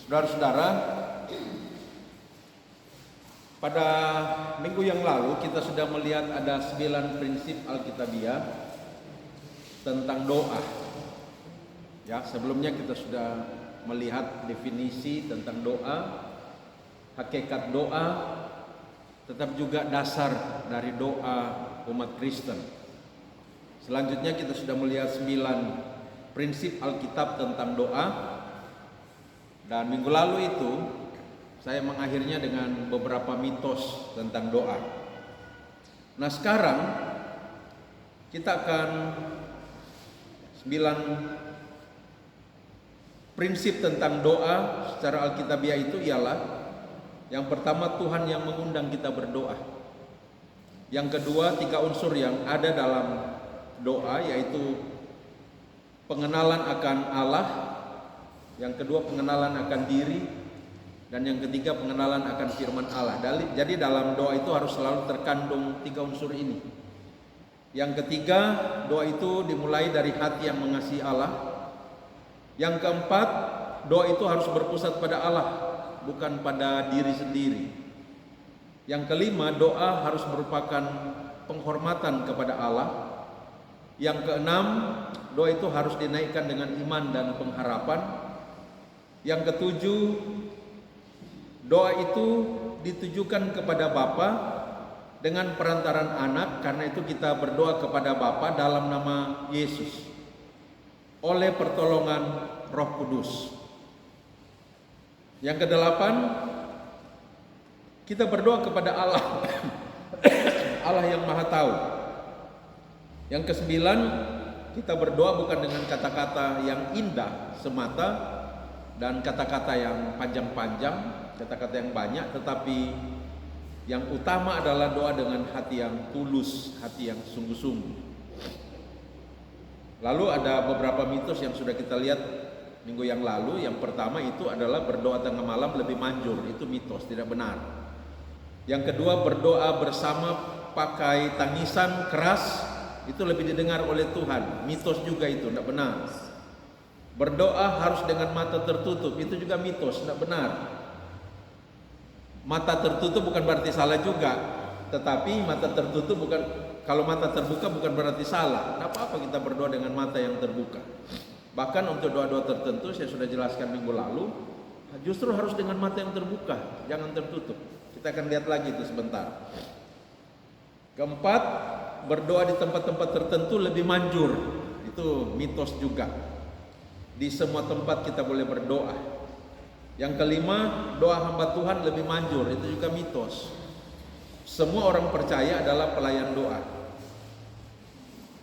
Saudara-saudara, pada minggu yang lalu kita sudah melihat ada 9 prinsip Alkitabiah tentang doa. Ya, sebelumnya kita sudah melihat definisi tentang doa, hakikat doa, tetap juga dasar dari doa umat Kristen. Selanjutnya kita sudah melihat 9 prinsip Alkitab tentang doa. Dan minggu lalu itu saya mengakhirinya dengan beberapa mitos tentang doa. Nah, sekarang kita akan 9 prinsip tentang doa secara Alkitabiah itu ialah yang pertama, Tuhan yang mengundang kita berdoa. Yang kedua, 3 unsur yang ada dalam doa, yaitu pengenalan akan Allah, yang kedua pengenalan akan diri, dan yang ketiga pengenalan akan firman Allah. Jadi dalam doa itu harus selalu terkandung 3 unsur ini. Yang ketiga, doa itu dimulai dari hati yang mengasihi Allah. Yang keempat, doa itu harus berpusat pada Allah, bukan pada diri sendiri. Yang kelima, doa harus merupakan penghormatan kepada Allah. Yang keenam, doa itu harus dinaikkan dengan iman dan pengharapan. Yang ketujuh, doa itu ditujukan kepada Bapa dengan perantaran anak, karena itu kita berdoa kepada Bapa dalam nama Yesus oleh pertolongan Roh Kudus. Yang kedelapan, kita berdoa kepada Allah Allah yang Maha Tahu. Yang kesembilan, kita berdoa bukan dengan kata-kata yang indah semata dan kata-kata yang panjang-panjang, kata-kata yang banyak, tetapi yang utama adalah doa dengan hati yang tulus, hati yang sungguh-sungguh. Lalu ada beberapa mitos yang sudah kita lihat minggu yang lalu. Yang pertama itu adalah berdoa tengah malam lebih manjur. Itu mitos, tidak benar. Yang kedua, berdoa bersama pakai tangisan keras itu lebih didengar oleh Tuhan. Mitos juga itu, tidak benar. Berdoa harus dengan mata tertutup, itu juga mitos, tidak benar. Mata tertutup bukan berarti salah juga, tetapi mata tertutup bukan, kalau mata terbuka bukan berarti salah. Tidak apa-apa kita berdoa dengan mata yang terbuka. Bahkan untuk doa-doa tertentu saya sudah jelaskan minggu lalu, justru harus dengan mata yang terbuka, jangan tertutup. Kita akan lihat lagi itu sebentar. Keempat, berdoa di tempat-tempat tertentu lebih manjur, itu mitos juga. Di semua tempat kita boleh berdoa. Yang kelima, doa hamba Tuhan lebih manjur, itu juga mitos. Semua orang percaya adalah pelayan doa.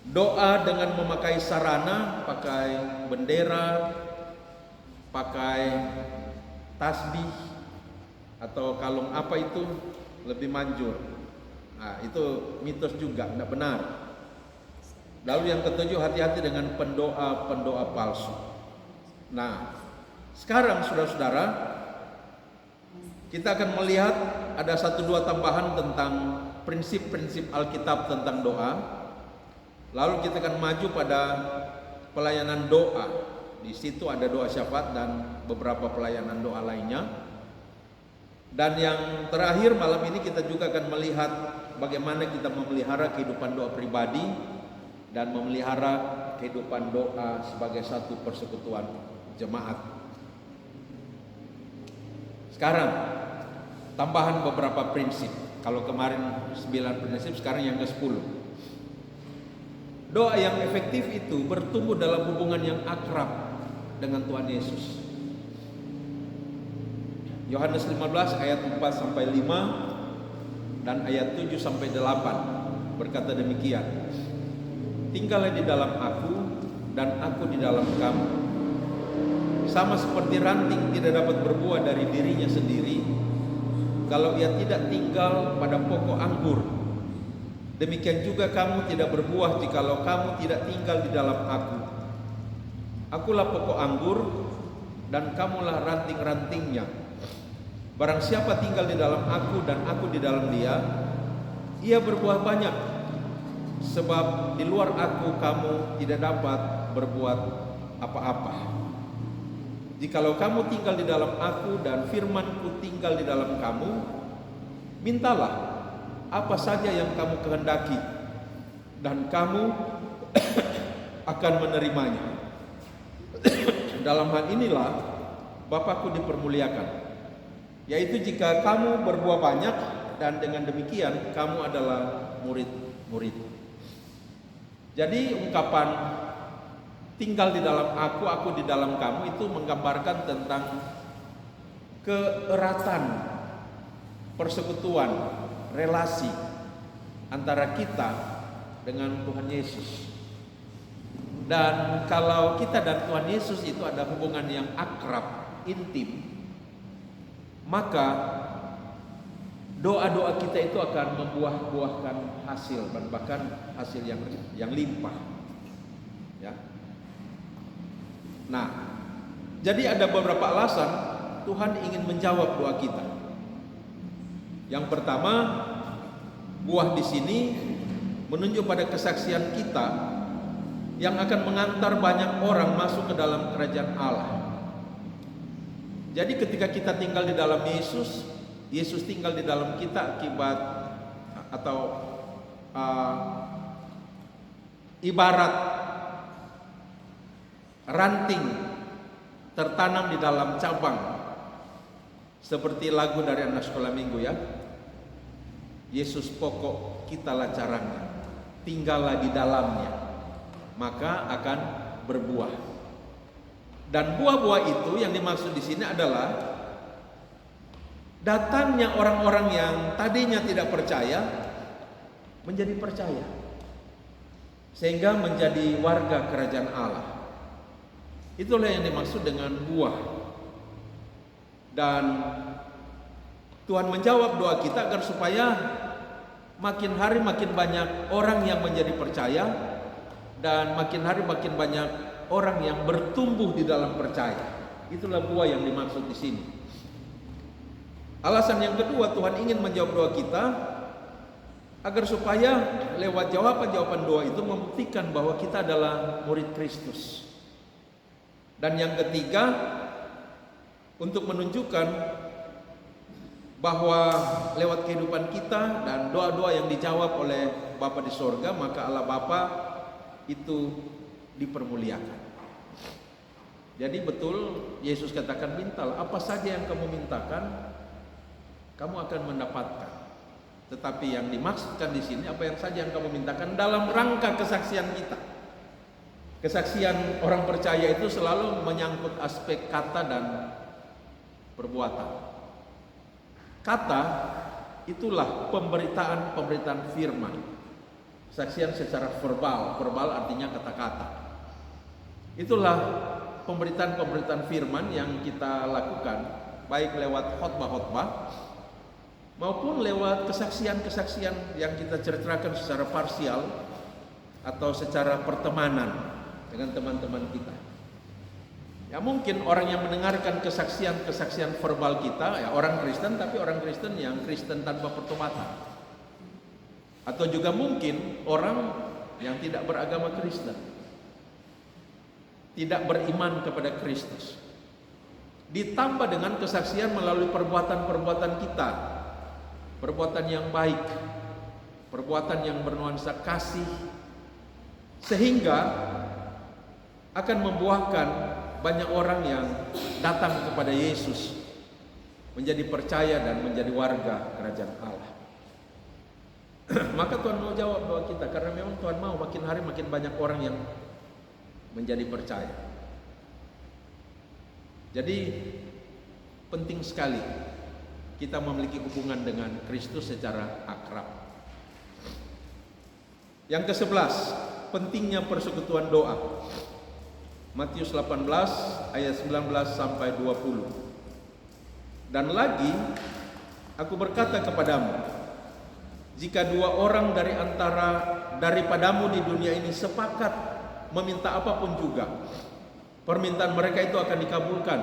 Doa dengan memakai sarana, pakai bendera, pakai tasbih atau kalung apa itu lebih manjur. Nah, itu mitos juga, tidak benar. Lalu yang ketujuh, hati-hati dengan pendoa-pendoa palsu. Nah, sekarang saudara-saudara, kita akan melihat ada 1-2 tambahan tentang prinsip-prinsip Alkitab tentang doa. Lalu kita akan maju pada pelayanan doa. Di situ ada doa syafaat dan beberapa pelayanan doa lainnya. Dan yang terakhir malam ini kita juga akan melihat bagaimana kita memelihara kehidupan doa pribadi dan memelihara kehidupan doa sebagai satu persekutuan jemaat. Sekarang tambahan beberapa prinsip. Kalau kemarin 9 prinsip, sekarang yang ke-10. Doa yang efektif itu bertumbuh dalam hubungan yang akrab dengan Tuhan Yesus. Yohanes 15 ayat 4 sampai 5 dan ayat 7 sampai 8 berkata demikian. Tinggallah di dalam aku dan aku di dalam kamu. Sama seperti ranting tidak dapat berbuah dari dirinya sendiri kalau ia tidak tinggal pada pokok anggur. Demikian juga kamu tidak berbuah jikalau kamu tidak tinggal di dalam aku. Akulah pokok anggur dan kamulah ranting-rantingnya. Barang siapa tinggal di dalam aku dan aku di dalam dia, ia berbuah banyak. Sebab di luar aku kamu tidak dapat berbuat apa-apa. Jikalau kamu tinggal di dalam aku dan firman-Ku tinggal di dalam kamu, mintalah apa saja yang kamu kehendaki, dan kamu akan menerimanya. Dalam hal inilah Bapa-Ku dipermuliakan, yaitu jika kamu berbuah banyak, dan dengan demikian kamu adalah murid-murid. Jadi ungkapan tinggal di dalam aku di dalam kamu itu menggambarkan tentang keeratan persekutuan, relasi antara kita dengan Tuhan Yesus. Dan kalau kita dan Tuhan Yesus itu ada hubungan yang akrab, intim, maka doa-doa kita itu akan membuahkan hasil, dan bahkan hasil yang limpah. Ya. Nah, jadi ada beberapa alasan Tuhan ingin menjawab doa kita. Yang pertama, buah di sini menunjuk pada kesaksian kita yang akan mengantar banyak orang masuk ke dalam kerajaan Allah. Jadi ketika kita tinggal di dalam Yesus, Yesus tinggal di dalam kita akibat atau ibarat ranting tertanam di dalam cabang, seperti lagu dari anak sekolah minggu ya. Yesus pokok, kitalah caranya, tinggallah di dalamnya, maka akan berbuah. Dan buah-buah itu yang dimaksud di sini adalah datangnya orang-orang yang tadinya tidak percaya menjadi percaya, sehingga menjadi warga kerajaan Allah. Itulah yang dimaksud dengan buah. Dan Tuhan menjawab doa kita agar supaya makin hari makin banyak orang yang menjadi percaya, dan makin hari makin banyak orang yang bertumbuh di dalam percaya. Itulah buah yang dimaksud di sini. Alasan yang kedua, Tuhan ingin menjawab doa kita agar supaya lewat jawaban-jawaban doa itu membuktikan bahwa kita adalah murid Kristus. Dan yang ketiga, untuk menunjukkan bahwa lewat kehidupan kita dan doa-doa yang dijawab oleh Bapa di sorga, maka Allah Bapa itu dipermuliakan. Jadi betul Yesus katakan, mintalah apa saja yang kamu mintakan, kamu akan mendapatkan. Tetapi yang dimaksudkan di sini apa yang saja yang kamu mintakan dalam rangka kesaksian kita. Kesaksian orang percaya itu selalu menyangkut aspek kata dan perbuatan. Kata itulah pemberitaan firman. Kesaksian secara verbal artinya kata-kata. Itulah pemberitaan firman yang kita lakukan, baik lewat khotbah-khotbah maupun lewat kesaksian-kesaksian yang kita ceritakan secara parsial atau secara pertemanan dengan teman-teman kita. Ya mungkin orang yang mendengarkan kesaksian verbal kita ya orang Kristen, tapi orang Kristen yang Kristen tanpa pertobatan. Atau juga mungkin orang yang tidak beragama Kristen, tidak beriman kepada Kristus. Ditambah dengan kesaksian melalui perbuatan-perbuatan kita, perbuatan yang baik, perbuatan yang bernuansa kasih, sehingga akan membuahkan banyak orang yang datang kepada Yesus, menjadi percaya dan menjadi warga kerajaan Allah. Maka Tuhan mau jawab doa kita, karena memang Tuhan mau makin hari makin banyak orang yang menjadi percaya. Jadi penting sekali kita memiliki hubungan dengan Kristus secara akrab. Yang ke-11, pentingnya persekutuan doa. Matius 18 ayat 19 sampai 20. Dan lagi aku berkata kepadamu, jika dua orang daripadamu di dunia ini sepakat meminta apapun juga, permintaan mereka itu akan dikabulkan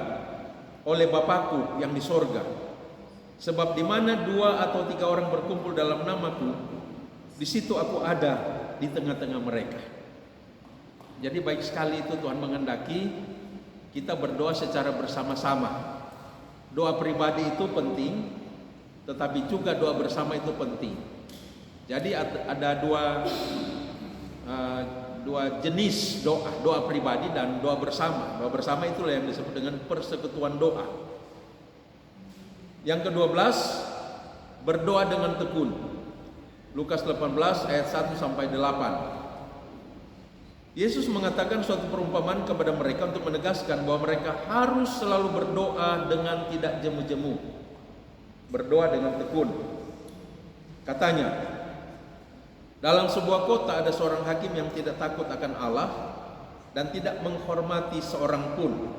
oleh Bapakku yang di sorga. Sebab di mana 2 atau 3 orang berkumpul dalam namaku, di situ aku ada di tengah-tengah mereka. Jadi baik sekali itu Tuhan menghendaki kita berdoa secara bersama-sama. Doa pribadi itu penting, tetapi juga doa bersama itu penting. Jadi ada dua jenis doa, doa pribadi dan doa bersama. Doa bersama itulah yang disebut dengan persekutuan doa. Yang ke-12, berdoa dengan tekun. Lukas 18 ayat 1 sampai 8. Yesus mengatakan suatu perumpamaan kepada mereka untuk menegaskan bahwa mereka harus selalu berdoa dengan tidak jemu-jemu. Berdoa dengan tekun. Katanya, dalam sebuah kota ada seorang hakim yang tidak takut akan Allah dan tidak menghormati seorang pun.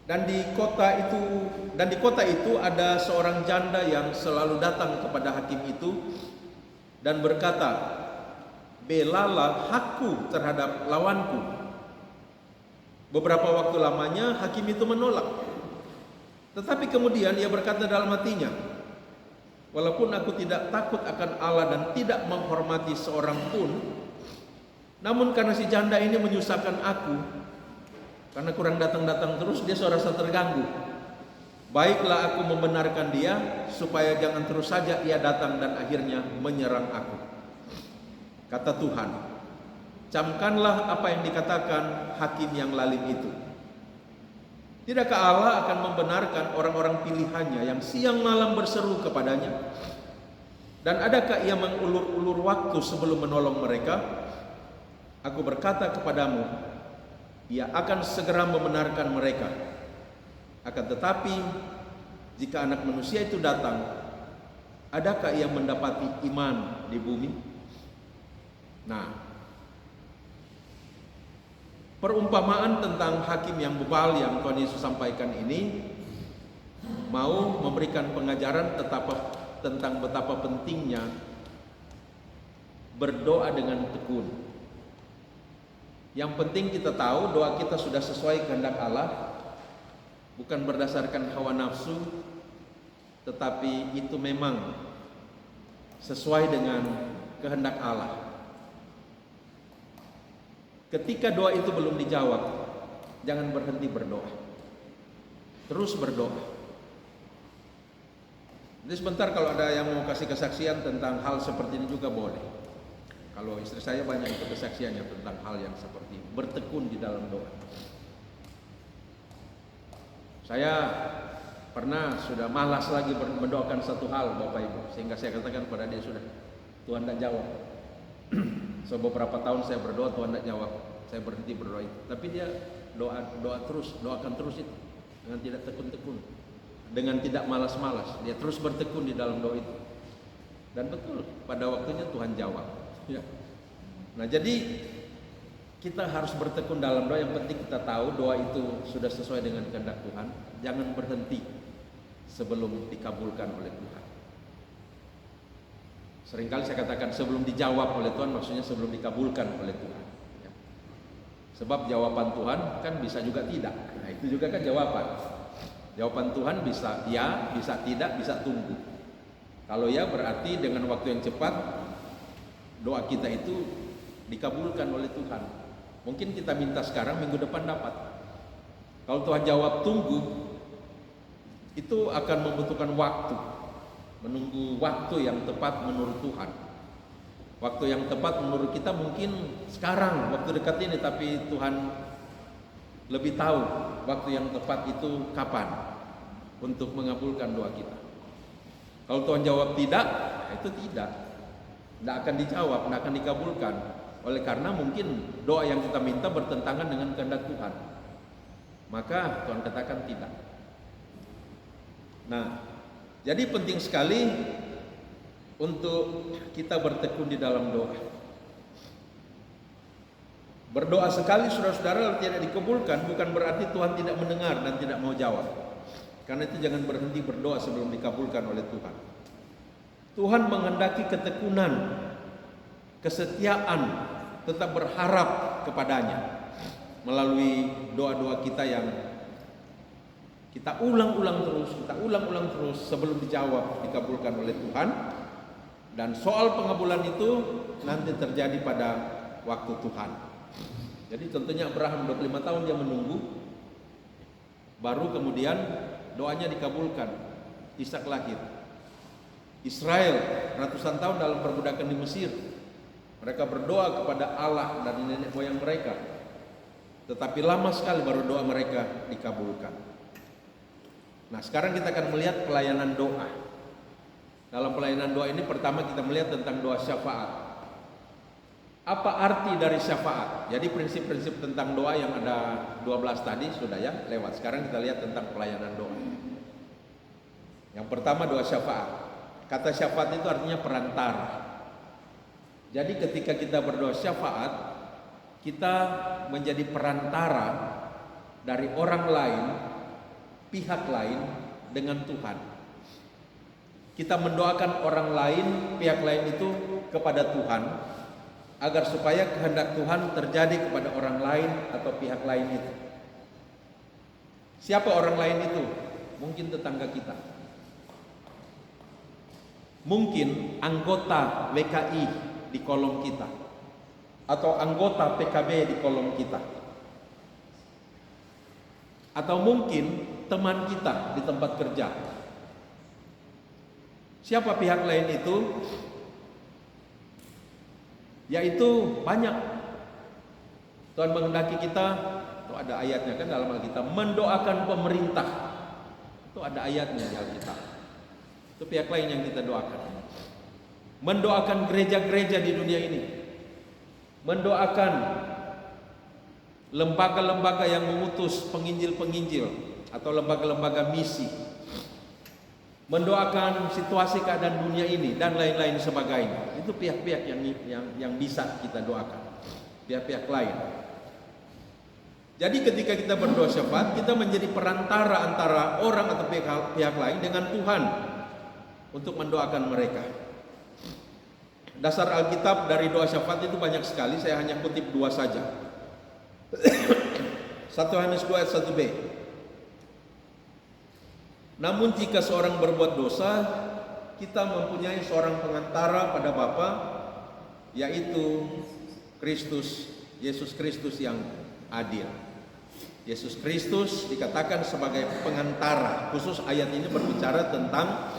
Dan di kota itu ada seorang janda yang selalu datang kepada hakim itu dan berkata, "Belalah hakku terhadap lawanku." Beberapa waktu lamanya hakim itu menolak. Tetapi kemudian ia berkata dalam hatinya, "Walaupun aku tidak takut akan Allah dan tidak menghormati seorang pun, namun karena si janda ini menyusahkan aku, karena kurang datang-datang terus, dia rasa terganggu. Baiklah aku membenarkan dia, supaya jangan terus saja ia datang dan akhirnya menyerang aku." Kata Tuhan, "Camkanlah apa yang dikatakan hakim yang lalim itu. Tidakkah Allah akan membenarkan orang-orang pilihannya yang siang malam berseru kepadanya? Dan adakah ia mengulur-ulur waktu sebelum menolong mereka? Aku berkata kepadamu, ia akan segera membenarkan mereka. Akan tetapi, jika Anak Manusia itu datang, adakah ia mendapati iman di bumi?" Nah, perumpamaan tentang hakim yang bebal yang Tuhan Yesus sampaikan ini mau memberikan pengajaran tentang betapa pentingnya berdoa dengan tekun. Yang penting kita tahu doa kita sudah sesuai kehendak Allah, bukan berdasarkan hawa nafsu, tetapi itu memang sesuai dengan kehendak Allah. Ketika doa itu belum dijawab, jangan berhenti berdoa. Terus berdoa. Jadi sebentar kalau ada yang mau kasih kesaksian tentang hal seperti ini juga boleh. Kalau istri saya banyak itu kesaksiannya tentang hal yang seperti ini. Bertekun di dalam doa. Saya pernah sudah malas lagi mendoakan satu hal, Bapak Ibu, sehingga saya katakan kepada dia, sudah, Tuhan tidak jawab. So beberapa tahun saya berdoa, Tuhan tidak jawab. Saya berhenti berdoa itu. Tapi dia doa terus, doakan terus itu dengan tidak tekun-tekun, dengan tidak malas-malas. Dia terus bertekun di dalam doa itu. Dan betul, pada waktunya Tuhan jawab. Ya. Nah, jadi kita harus bertekun dalam doa. Yang penting kita tahu doa itu sudah sesuai dengan kehendak Tuhan. Jangan berhenti sebelum dikabulkan oleh Tuhan. Seringkali saya katakan sebelum dijawab oleh Tuhan, maksudnya sebelum dikabulkan oleh Tuhan. Ya. Sebab jawaban Tuhan kan bisa juga tidak. Nah, itu juga kan jawaban. Jawaban Tuhan bisa ya, bisa tidak, bisa tunggu. Kalau ya berarti dengan waktu yang cepat doa kita itu dikabulkan oleh Tuhan. Mungkin kita minta sekarang, minggu depan dapat. Kalau Tuhan jawab tunggu, itu akan membutuhkan waktu. Menunggu waktu yang tepat menurut Tuhan. Waktu yang tepat menurut kita mungkin sekarang, waktu dekat ini, tapi Tuhan lebih tahu waktu yang tepat itu kapan untuk mengabulkan doa kita. Kalau Tuhan jawab tidak, itu tidak akan dijawab, tidak akan dikabulkan. Oleh karena mungkin doa yang kita minta bertentangan dengan kehendak Tuhan, maka Tuhan katakan tidak. Nah, jadi penting sekali untuk kita bertekun di dalam doa. Berdoa sekali saudara-saudara tidak dikabulkan bukan berarti Tuhan tidak mendengar dan tidak mau jawab. Karena itu jangan berhenti berdoa sebelum dikabulkan oleh Tuhan. Tuhan menghendaki ketekunan, kesetiaan, tetap berharap kepadanya melalui doa-doa kita yang kita ulang-ulang terus sebelum dijawab, dikabulkan oleh Tuhan. Dan soal pengabulan itu nanti terjadi pada waktu Tuhan. Jadi tentunya Abraham 25 tahun dia menunggu, baru kemudian doanya dikabulkan. Ishak lahir. Israel ratusan tahun dalam perbudakan di Mesir, mereka berdoa kepada Allah dari nenek moyang mereka, tetapi lama sekali baru doa mereka dikabulkan. Nah, sekarang kita akan melihat pelayanan doa. Dalam pelayanan doa ini pertama kita melihat tentang doa syafaat. Apa arti dari syafaat? Jadi prinsip-prinsip tentang doa yang ada 12 tadi sudah ya lewat. Sekarang kita lihat tentang pelayanan doa. Yang pertama doa syafaat. Kata syafaat itu artinya perantara. Jadi ketika kita berdoa syafaat, kita menjadi perantara dari orang lain, pihak lain dengan Tuhan. Kita mendoakan orang lain, pihak lain itu kepada Tuhan, agar supaya kehendak Tuhan terjadi kepada orang lain atau pihak lain itu. Siapa orang lain itu? Mungkin tetangga kita, mungkin anggota WKI di kolom kita, atau anggota PKB di kolom kita, atau mungkin teman kita di tempat kerja. Siapa pihak lain itu? Yaitu banyak. Tuhan menghendaki kita, itu ada ayatnya kan dalam Alkitab, mendoakan pemerintah. Itu ada ayatnya di Alkitab. Itu pihak lain yang kita doakan. Mendoakan gereja-gereja di dunia ini. Mendoakan lembaga-lembaga yang mengutus penginjil-penginjil atau lembaga-lembaga misi. Mendoakan situasi keadaan dunia ini dan lain-lain sebagainya. Itu pihak-pihak yang bisa kita doakan. Pihak-pihak lain. Jadi ketika kita berdoa syafaat, kita menjadi perantara antara orang atau pihak lain dengan Tuhan untuk mendoakan mereka. Dasar Alkitab dari doa syafaat itu banyak sekali, saya hanya kutip 2 saja. 1 Yohanes 2 ayat 1b. Namun jika seorang berbuat dosa, kita mempunyai seorang pengantara pada Bapa, yaitu Kristus, Yesus Kristus yang adil. Yesus Kristus dikatakan sebagai pengantara. Khusus ayat ini berbicara tentang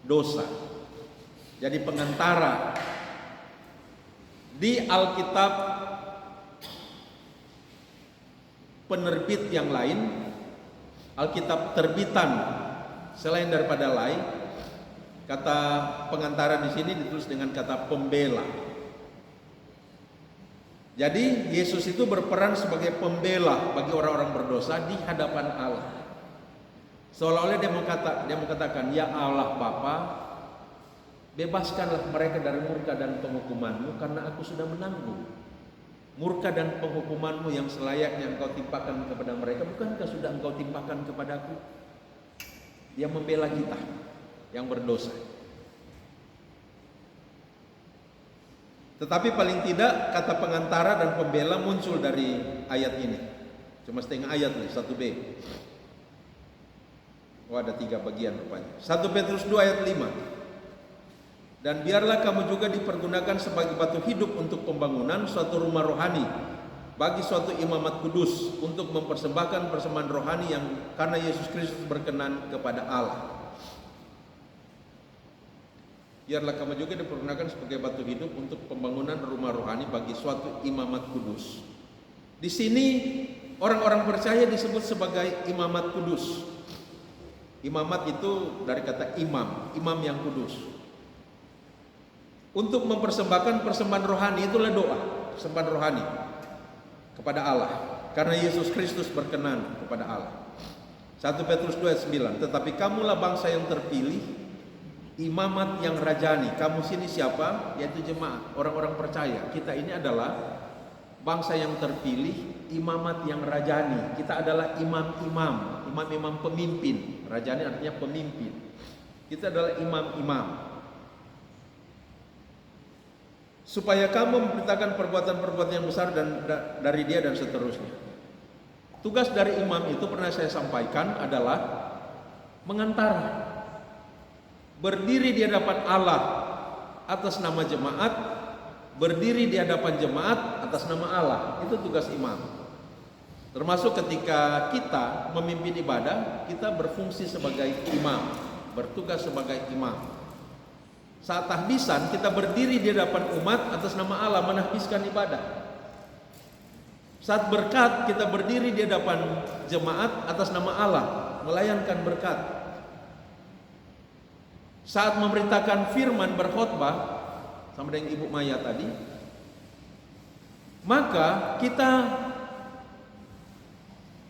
dosa. Jadi pengantara. Di Alkitab penerbit yang lain, Alkitab terbitan selain daripada lain, kata pengantara di sini ditulis dengan kata pembela. Jadi Yesus itu berperan sebagai pembela bagi orang-orang berdosa di hadapan Allah. Seolah-olah dia mengatakan, ya Allah Bapa, bebaskanlah mereka dari murka dan penghukuman-Mu, karena aku sudah menanggung murka dan penghukuman-Mu yang selayaknya Engkau timpakan kepada mereka. Bukankah sudah Engkau timpakan kepadaku? Dia membela kita yang berdosa. Tetapi paling tidak kata pengantara dan pembela muncul dari ayat ini. Cuma setengah ayat nih, 1b. Oh, ada 3 bagian rupanya. 1 Petrus 2 ayat 5. Dan biarlah kamu juga dipergunakan sebagai batu hidup untuk pembangunan suatu rumah rohani bagi suatu imamat kudus, untuk mempersembahkan persembahan rohani yang karena Yesus Kristus berkenan kepada Allah. Biarlah kamu juga dipergunakan sebagai batu hidup untuk pembangunan rumah rohani bagi suatu imamat kudus. Di sini orang-orang percaya disebut sebagai imamat kudus. Imamat itu dari kata imam, imam yang kudus. Untuk mempersembahkan persembahan rohani, itulah doa, persembahan rohani kepada Allah, karena Yesus Kristus berkenan kepada Allah. 1 Petrus 2 ayat 9. Tetapi kamulah bangsa yang terpilih, imamat yang rajani. Kamu sini siapa? Yaitu jemaat, orang-orang percaya. Kita ini adalah bangsa yang terpilih, imamat yang rajani. Kita adalah imam-imam, imam-imam pemimpin. Rajani artinya pemimpin. Kita adalah imam-imam. Supaya kamu memberitakan perbuatan-perbuatan yang besar dan dari Dia dan seterusnya. Tugas dari imam itu pernah saya sampaikan adalah mengantara, berdiri di hadapan Allah atas nama jemaat, berdiri di hadapan jemaat atas nama Allah. Itu tugas imam. Termasuk ketika kita memimpin ibadah, kita berfungsi sebagai imam, bertugas sebagai imam. Saat tahbisan, kita berdiri di hadapan umat atas nama Allah menahbiskan ibadah. Saat berkat, kita berdiri di hadapan jemaat atas nama Allah melayankan berkat. Saat memerintahkan firman berkhotbah sama dengan Ibu Maya tadi, maka kita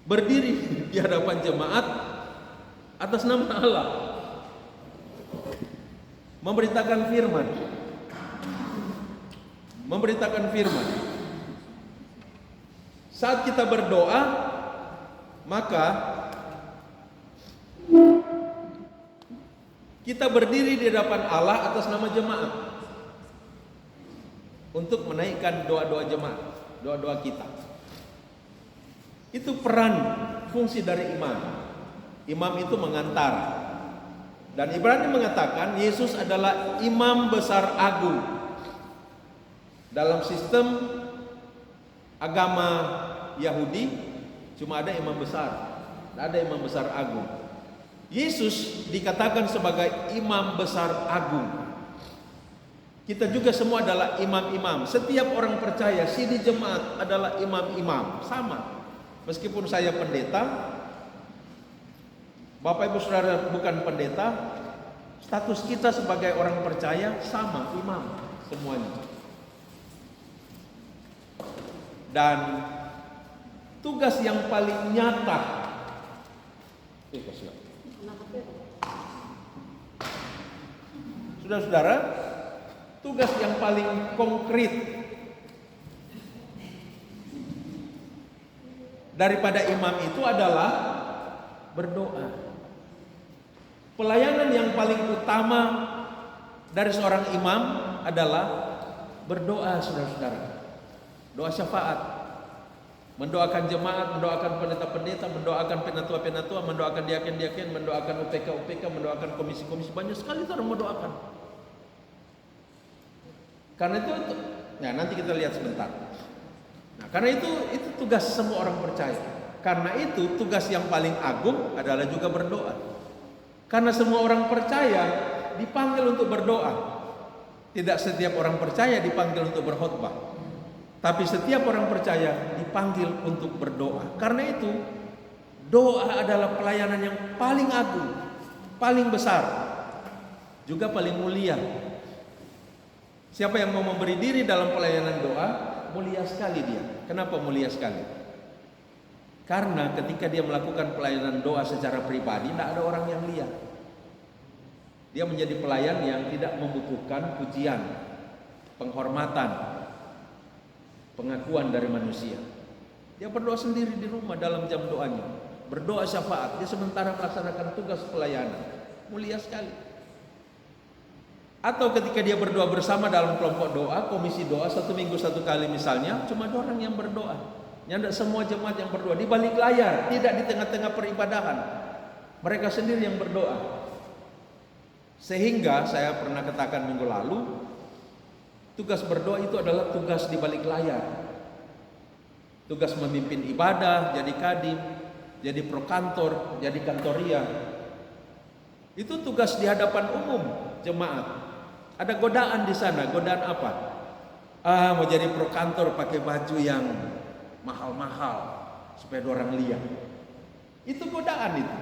berdiri di hadapan jemaat atas nama Allah memberitakan firman. Saat kita berdoa, maka kita berdiri di hadapan Allah atas nama jemaat untuk menaikkan doa-doa jemaat, doa-doa kita. Itu peran fungsi dari imam. Imam itu mengantar. Dan Ibrani mengatakan Yesus adalah imam besar agung. Dalam sistem agama Yahudi cuma ada imam besar, tidak ada imam besar agung. Yesus dikatakan sebagai imam besar agung. Kita juga semua adalah imam-imam. Setiap orang percaya sini jemaat adalah imam-imam, sama. Meskipun saya pendeta, Bapak Ibu Saudara bukan pendeta, status kita sebagai orang percaya sama, imam semuanya. Dan tugas yang paling nyata, saudara-saudara, tugas yang paling konkret daripada imam itu adalah berdoa. Pelayanan yang paling utama dari seorang imam adalah berdoa, saudara-saudara. Doa syafaat, mendoakan jemaat, mendoakan pendeta-pendeta, mendoakan penatua-penatua, mendoakan diaken-diaken, mendoakan UPK-UPK, mendoakan komisi-komisi. Banyak sekali orang mendoakan. Karena itu, ya nanti kita lihat sebentar. Nah, karena itu tugas semua orang percaya. Karena itu tugas yang paling agung adalah juga berdoa. Karena semua orang percaya dipanggil untuk berdoa. Tidak setiap orang percaya dipanggil untuk berkhotbah, tapi setiap orang percaya dipanggil untuk berdoa. Karena itu doa adalah pelayanan yang paling agung, paling besar, juga paling mulia. Siapa yang mau memberi diri dalam pelayanan doa, mulia sekali dia. Kenapa mulia sekali? Karena ketika dia melakukan pelayanan doa secara pribadi, tidak ada orang yang lihat. Dia menjadi pelayan yang tidak membutuhkan pujian, penghormatan, pengakuan dari manusia. Dia berdoa sendiri di rumah dalam jam doanya, berdoa syafaat. Dia sementara melaksanakan tugas pelayanan, mulia sekali. Atau ketika dia berdoa bersama dalam kelompok doa, komisi doa 1 minggu 1 kali misalnya, cuma 2 orang yang berdoa. Tidak semua jemaat yang berdoa di balik layar, tidak di tengah-tengah peribadahan. Mereka sendiri yang berdoa. Sehingga saya pernah katakan minggu lalu, tugas berdoa itu adalah tugas di balik layar. Tugas memimpin ibadah, jadi kadim, jadi prokantor, jadi kantoria. Itu tugas di hadapan umum jemaat. Ada godaan di sana, godaan apa? Mau jadi prokantor pakai baju yang mahal-mahal supaya orang lihat. Itu godaan itu.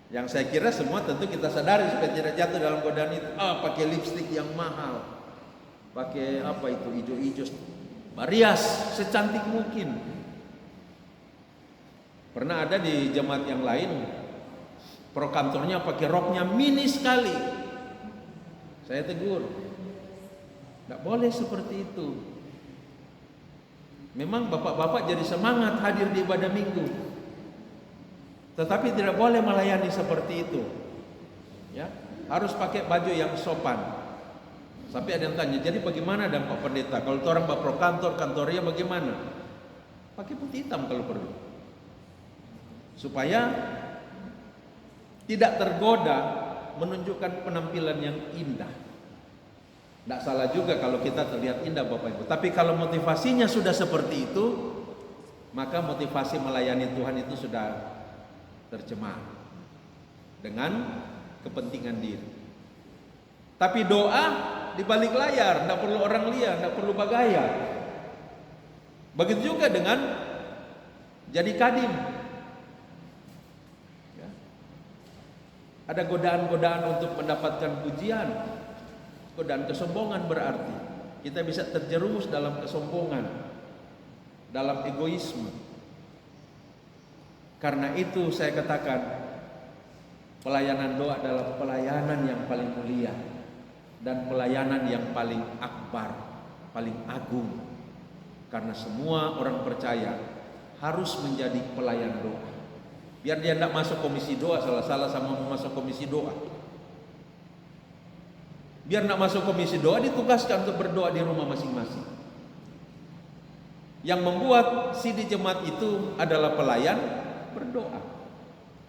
Yang saya kira semua tentu kita sadari supaya tidak jatuh dalam godaan itu. Pakai lipstik yang mahal, pakai apa itu hijau-hijau, barias secantik mungkin. Pernah ada di jemaat yang lain, prokantornya pakai roknya mini sekali. Saya tegur, tidak boleh seperti itu. Memang bapak-bapak jadi semangat hadir di ibadah minggu, tetapi tidak boleh melayani seperti itu. Ya, harus pakai baju yang sopan. Sampai ada yang tanya, jadi bagaimana dan Pak Pendeta? Kalau orang bapak kantor, kantornya bagaimana? Pakai putih hitam kalau perlu, supaya tidak tergoda menunjukkan penampilan yang indah. Tidak salah juga kalau kita terlihat indah Bapak Ibu. Tapi kalau motivasinya sudah seperti itu, maka motivasi melayani Tuhan itu sudah tercemar dengan kepentingan diri. Tapi doa di balik layar, tidak perlu orang lihat, tidak perlu bagaya. Begitu juga dengan jadi kadim. Ya. Ada godaan-godaan untuk mendapatkan pujian, godaan kesombongan berarti kita bisa terjerumus dalam kesombongan, dalam egoisme. Karena itu saya katakan pelayanan doa adalah pelayanan yang paling mulia dan pelayanan yang paling akbar, paling agung. Karena semua orang percaya harus menjadi pelayan doa. Biar dia tidak masuk komisi doa, salah-salah sama mau masuk komisi doa. Biar tidak masuk komisi doa, ditugaskan untuk berdoa di rumah masing-masing. Yang membuat sidi jemaat itu adalah pelayan berdoa,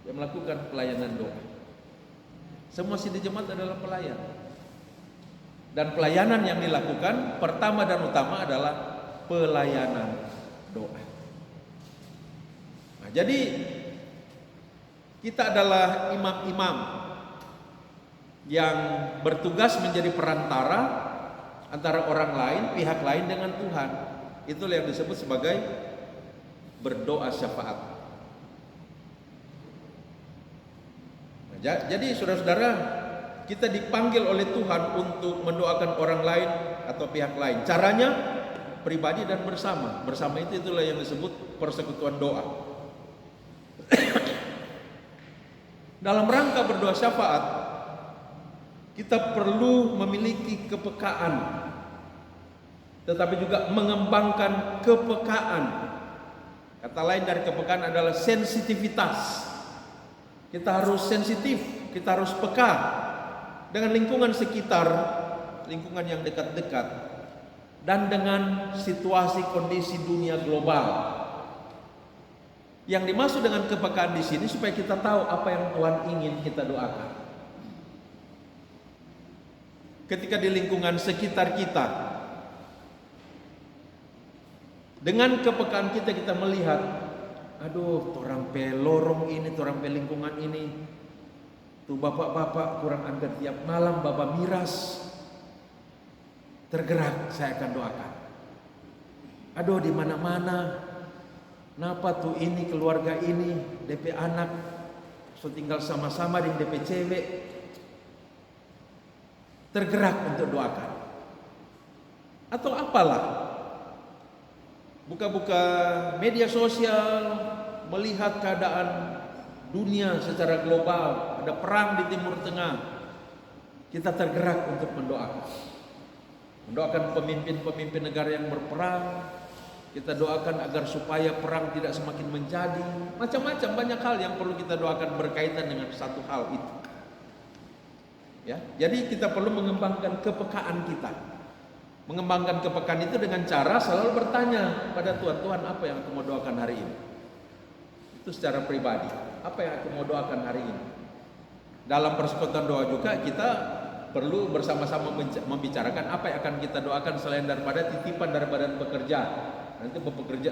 yang melakukan pelayanan doa. Semua sidi jemaat adalah pelayan. Dan pelayanan yang dilakukan pertama dan utama adalah pelayanan doa. Nah, jadi kita adalah imam-imam yang bertugas menjadi perantara antara orang lain, pihak lain dengan Tuhan. Itulah yang disebut sebagai berdoa syafaat. Nah, jadi saudara-saudara, kita dipanggil oleh Tuhan untuk mendoakan orang lain atau pihak lain. Caranya pribadi dan bersama. Bersama itulah yang disebut persekutuan doa. Dalam rangka berdoa syafaat, kita perlu memiliki kepekaan, tetapi juga mengembangkan kepekaan. Kata lain dari kepekaan adalah sensitivitas. Kita harus sensitif, kita harus peka dengan lingkungan sekitar, lingkungan yang dekat-dekat, dan dengan situasi kondisi dunia global. Yang dimaksud dengan kepekaan di sini supaya kita tahu apa yang Tuhan ingin kita doakan. Ketika di lingkungan sekitar kita, dengan kepekaan kita melihat, aduh, orang pe lorong ini, orang pe lingkungan ini, tuh bapak-bapak kurang ajar tiap malam, bapak miras. Tergerak, saya akan doakan. Aduh, di mana-mana, napa tuh ini keluarga ini, DP anak, so tinggal sama-sama dengan DP cewek. Tergerak untuk doakan. Atau apalah, buka-buka media sosial, melihat keadaan dunia secara global, ada perang di Timur Tengah, kita tergerak untuk mendoakan pemimpin-pemimpin negara yang berperang. Kita doakan agar supaya perang tidak semakin menjadi. Macam-macam banyak hal yang perlu kita doakan berkaitan dengan satu hal itu. Ya, jadi kita perlu mengembangkan kepekaan kita. Mengembangkan kepekaan itu dengan cara selalu bertanya pada Tuhan, Tuhan apa yang aku mau doakan hari ini? Itu secara pribadi. Apa yang aku mau doakan hari ini? Dalam persekutuan doa juga kita perlu bersama-sama membicarakan apa yang akan kita doakan selain daripada titipan dari badan pekerja. Nanti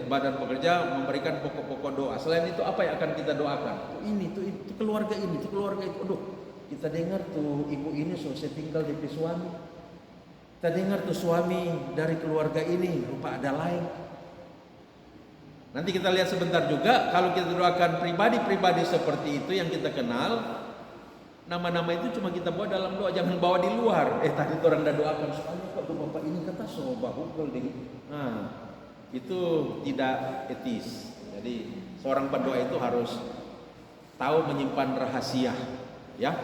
badan pekerja memberikan pokok-pokok doa. Selain itu apa yang akan kita doakan? Itu keluarga ini, itu keluarga itu. Aduh, kita dengar tuh ibu ini selesai tinggal di suami. Kita dengar tuh suami dari keluarga ini rupa ada lain. Nanti kita lihat sebentar juga, kalau kita doakan pribadi-pribadi seperti itu yang kita kenal, nama-nama itu cuma kita bawa dalam doa, jangan bawa di luar. Tadi orang dah doakan, soalnya kok bapak ini kata so bahukul deh. Nah, itu tidak etis. Jadi seorang pendoa itu harus tahu menyimpan rahasia. Ya,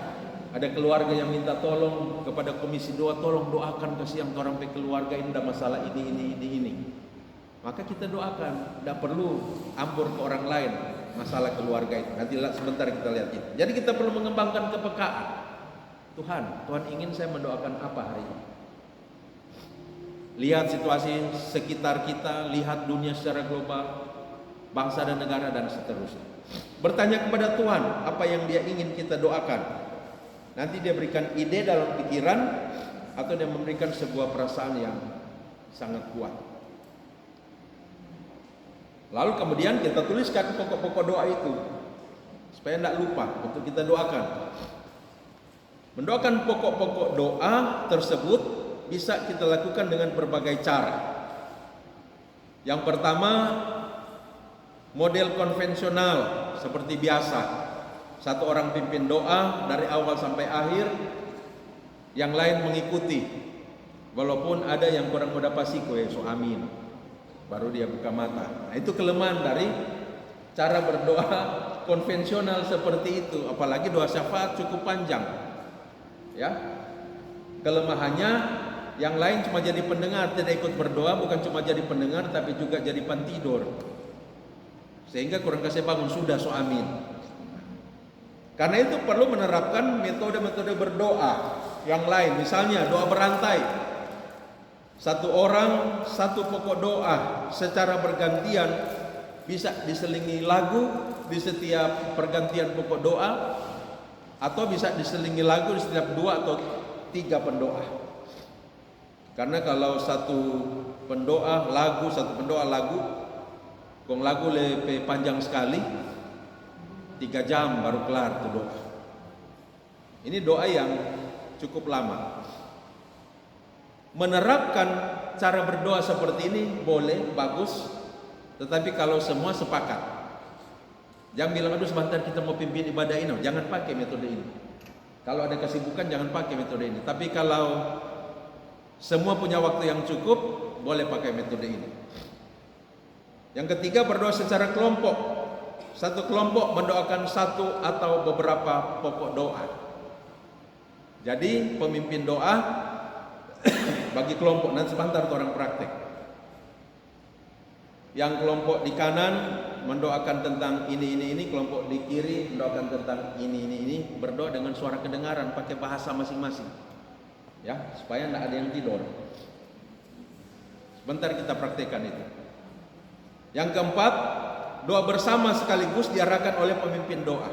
ada keluarga yang minta tolong kepada komisi doa, tolong doakan kasihan orang pe keluarga ini ada masalah ini. Maka kita doakan, tidak perlu ambur ke orang lain masalah keluarga itu. Nanti sebentar kita lihat itu. Jadi kita perlu mengembangkan kepekaan. Tuhan ingin saya mendoakan apa hari ini? Lihat situasi sekitar kita, lihat dunia secara global, bangsa dan negara dan seterusnya. Bertanya kepada Tuhan apa yang Dia ingin kita doakan. Nanti Dia berikan ide dalam pikiran atau Dia memberikan sebuah perasaan yang sangat kuat. Lalu kemudian kita tuliskan pokok-pokok doa itu supaya tidak lupa untuk kita doakan. Mendoakan pokok-pokok doa tersebut bisa kita lakukan dengan berbagai cara. Yang pertama, model konvensional seperti biasa. Satu orang pimpin doa dari awal sampai akhir, yang lain mengikuti. Walaupun ada yang kurang mudah pasiko ya, so amin. Baru dia buka mata. Nah, itu kelemahan dari cara berdoa konvensional seperti itu. Apalagi doa syafaat cukup panjang. Ya, kelemahannya yang lain cuma jadi pendengar, tidak ikut berdoa, bukan cuma jadi pendengar tapi juga jadi pantidur, sehingga kurang kasih bangun sudah so amin. Karena itu perlu menerapkan metode-metode berdoa yang lain, misalnya doa berantai, satu orang satu pokok doa secara bergantian, bisa diselingi lagu di setiap pergantian pokok doa, atau bisa diselingi lagu di setiap 2 atau 3 pendoa. Karena kalau satu pendoa lagu, kong lagu lebih panjang sekali, 3 jam baru kelar tuh doa. Ini doa yang cukup lama. Menerapkan cara berdoa seperti ini boleh, bagus, tetapi kalau semua sepakat. Jangan bilang, aduh sebentar kita mau pimpin ibadah ini, jangan pakai metode ini. Kalau ada kesibukan jangan pakai metode ini. Tapi kalau semua punya waktu yang cukup, boleh pakai metode ini. Yang ketiga, berdoa secara kelompok. Satu kelompok mendoakan satu atau beberapa pokok doa. Jadi pemimpin doa bagi kelompok, nanti sebentar orang praktek. Yang kelompok di kanan mendoakan tentang ini, kelompok di kiri mendoakan tentang ini, berdoa dengan suara kedengaran, pakai bahasa masing-masing, ya, supaya tidak ada yang tidur. Sebentar kita praktekkan itu. Yang keempat, doa bersama sekaligus diarahkan oleh pemimpin doa.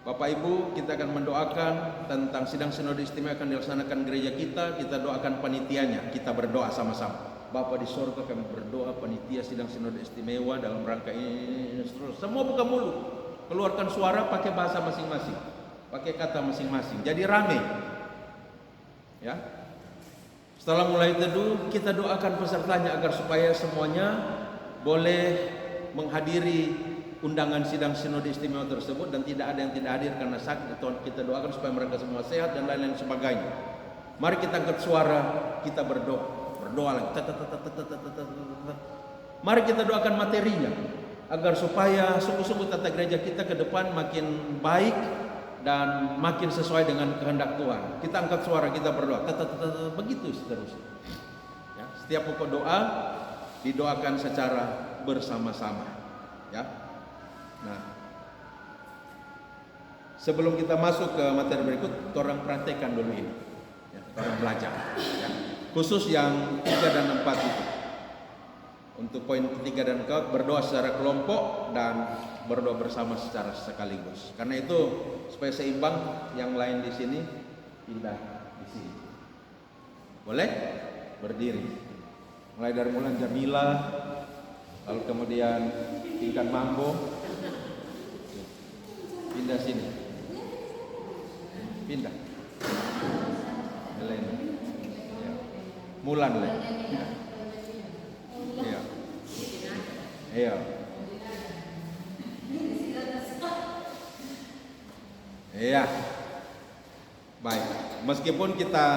Bapak Ibu, kita akan mendoakan tentang sidang sinode istimewa akan dilaksanakan gereja kita doakan panitianya, kita berdoa sama-sama. Bapa di sorga, kami berdoa panitia sidang sinode istimewa dalam rangka ini, semua buka mulut, keluarkan suara pakai bahasa masing-masing, pakai kata masing-masing, jadi rame, ya. Setelah mulai teduh, kita doakan pesertanya agar supaya semuanya boleh menghadiri undangan sidang sinode istimewa tersebut dan tidak ada yang tidak hadir karena sakit. Kita doakan supaya mereka semua sehat dan lain-lain sebagainya. Mari kita angkat suara, kita berdoa lagi. Mari kita doakan materinya agar supaya sungguh-sungguh tata gereja kita ke depan makin baik dan makin sesuai dengan kehendak Tuhan. Kita angkat suara, kita berdoa, begitu seterusnya. Ya, setiap pokok doa didoakan secara bersama-sama. Ya. Nah, sebelum kita masuk ke materi berikut, orang praktekkan dulu ini. Ya, orang belajar. Ya. Khusus yang 3 dan 4 itu. Untuk poin ketiga dan keempat, berdoa secara kelompok dan berdoa bersama secara sekaligus. Karena itu supaya seimbang, yang lain di sini pindah di sini. Boleh? Berdiri. Mulai dari Mulan Jamila, lalu kemudian Tingkan Mambo, pindah sini. Pindah. Helena. Ya. Mulan lah. Iya. Iya. Iya. Baik. Meskipun kita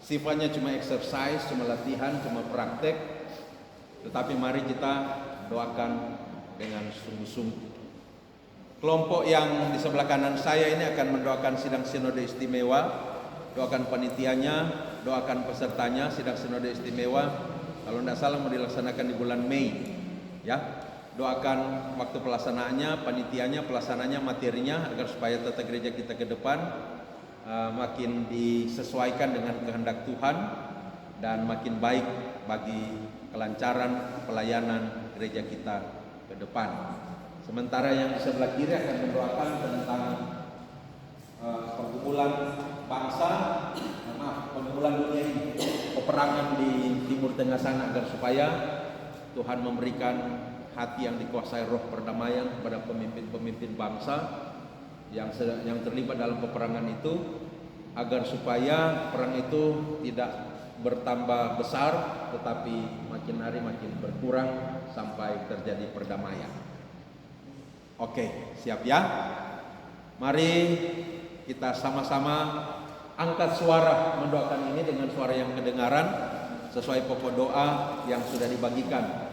sifatnya cuma exercise, cuma latihan, cuma praktek, tetapi mari kita doakan dengan sungguh-sungguh. Kelompok yang di sebelah kanan saya ini akan mendoakan sidang sinode istimewa. Doakan panitianya, doakan pesertanya sidang sinode istimewa. Kalau tidak salah mau dilaksanakan di bulan Mei, ya. Doakan waktu pelaksanaannya, panitianya, pelaksananya, materinya, agar supaya tata gereja kita ke depan makin disesuaikan dengan kehendak Tuhan dan makin baik bagi kelancaran pelayanan gereja kita ke depan. Sementara yang di sebelah kiri akan mendoakan tentang pergumulan bangsa, pergumulan dunia ini, peperangan di Timur Tengah sana, agar supaya Tuhan memberikan hati yang dikuasai roh perdamaian kepada pemimpin-pemimpin bangsa yang terlibat dalam peperangan itu, agar supaya perang itu tidak bertambah besar tetapi makin hari makin berkurang sampai terjadi perdamaian. Oke, siap ya? Mari kita sama-sama angkat suara mendoakan ini dengan suara yang kedengaran sesuai pokok doa yang sudah dibagikan.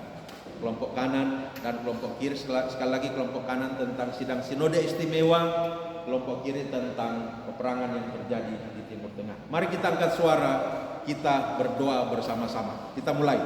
Kelompok kanan dan kelompok kiri, sekali lagi kelompok kanan tentang sidang sinode istimewa, kelompok kiri tentang peperangan yang terjadi di Timur Tengah. Mari kita angkat suara, kita berdoa bersama-sama. Kita mulai.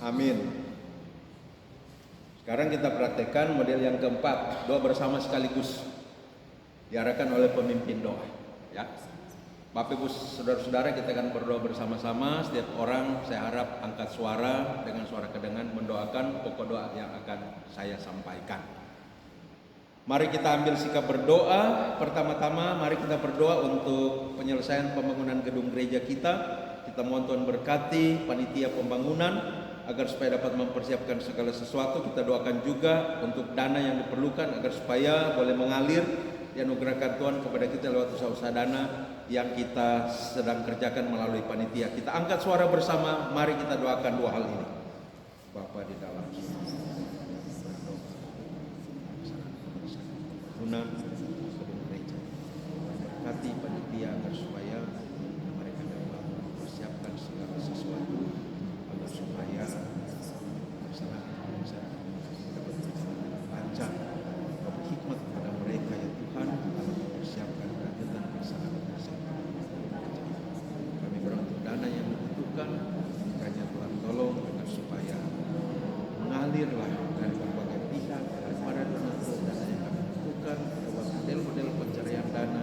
Amin. Sekarang kita praktekkan model yang keempat, doa bersama sekaligus, diarahkan oleh pemimpin doa. Ya, Bapak Ibu saudara-saudara, kita akan berdoa bersama-sama. Setiap orang saya harap angkat suara dengan suara kedengaran mendoakan pokok doa yang akan saya sampaikan. Mari kita ambil sikap berdoa. Pertama-tama mari kita berdoa untuk penyelesaian pembangunan gedung gereja kita. Kita mohon Tuhan berkati panitia pembangunan agar supaya dapat mempersiapkan segala sesuatu. Kita doakan juga untuk dana yang diperlukan agar supaya boleh mengalir, dianugerahkan Tuhan kepada kita lewat usaha-usaha dana yang kita sedang kerjakan melalui panitia. Kita angkat suara bersama, mari kita doakan dua hal ini. Bapa di dalam pembangunan gedung gereja, berkati panitia agar supaya mereka dapat mempersiapkan segala sesuatu agar supaya pelaksanaan bisa dapat lancar. Beri hikmat kepada mereka ya Tuhan dalam mempersiapkan kegiatan pelaksanaan tersebut. Kami berdoa untuk dana yang dibutuhkan, kiranya Tuhan tolong agar supaya mengalirlah dari berbagai pihak kepada donatur dana yang kami butuhkan lewat model-model pencarian dana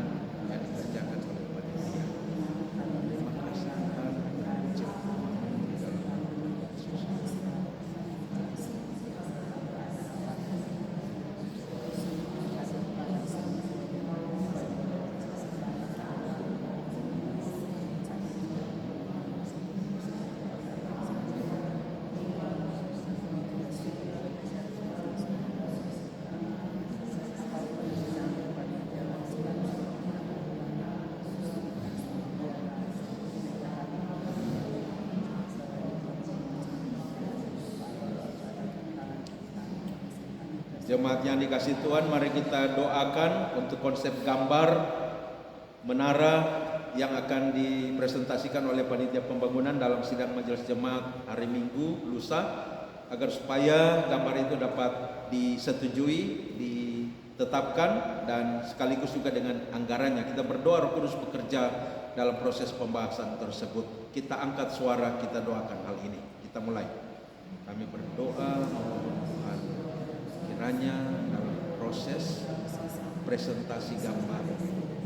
yang dikerjakan oleh panitia. Terima kasih Tuhan. Jemaat yang dikasih Tuhan, mari kita doakan untuk konsep gambar menara yang akan dipresentasikan oleh panitia pembangunan dalam sidang majelis jemaat hari Minggu lusa, agar supaya gambar itu dapat disetujui, ditetapkan, dan sekaligus juga dengan anggarannya. Kita berdoa Roh Kudus bekerja dalam proses pembahasan tersebut. Kita angkat suara, kita doakan hal ini. Kita mulai. Kami berdoa Tuhan, kiranya dalam proses presentasi gambar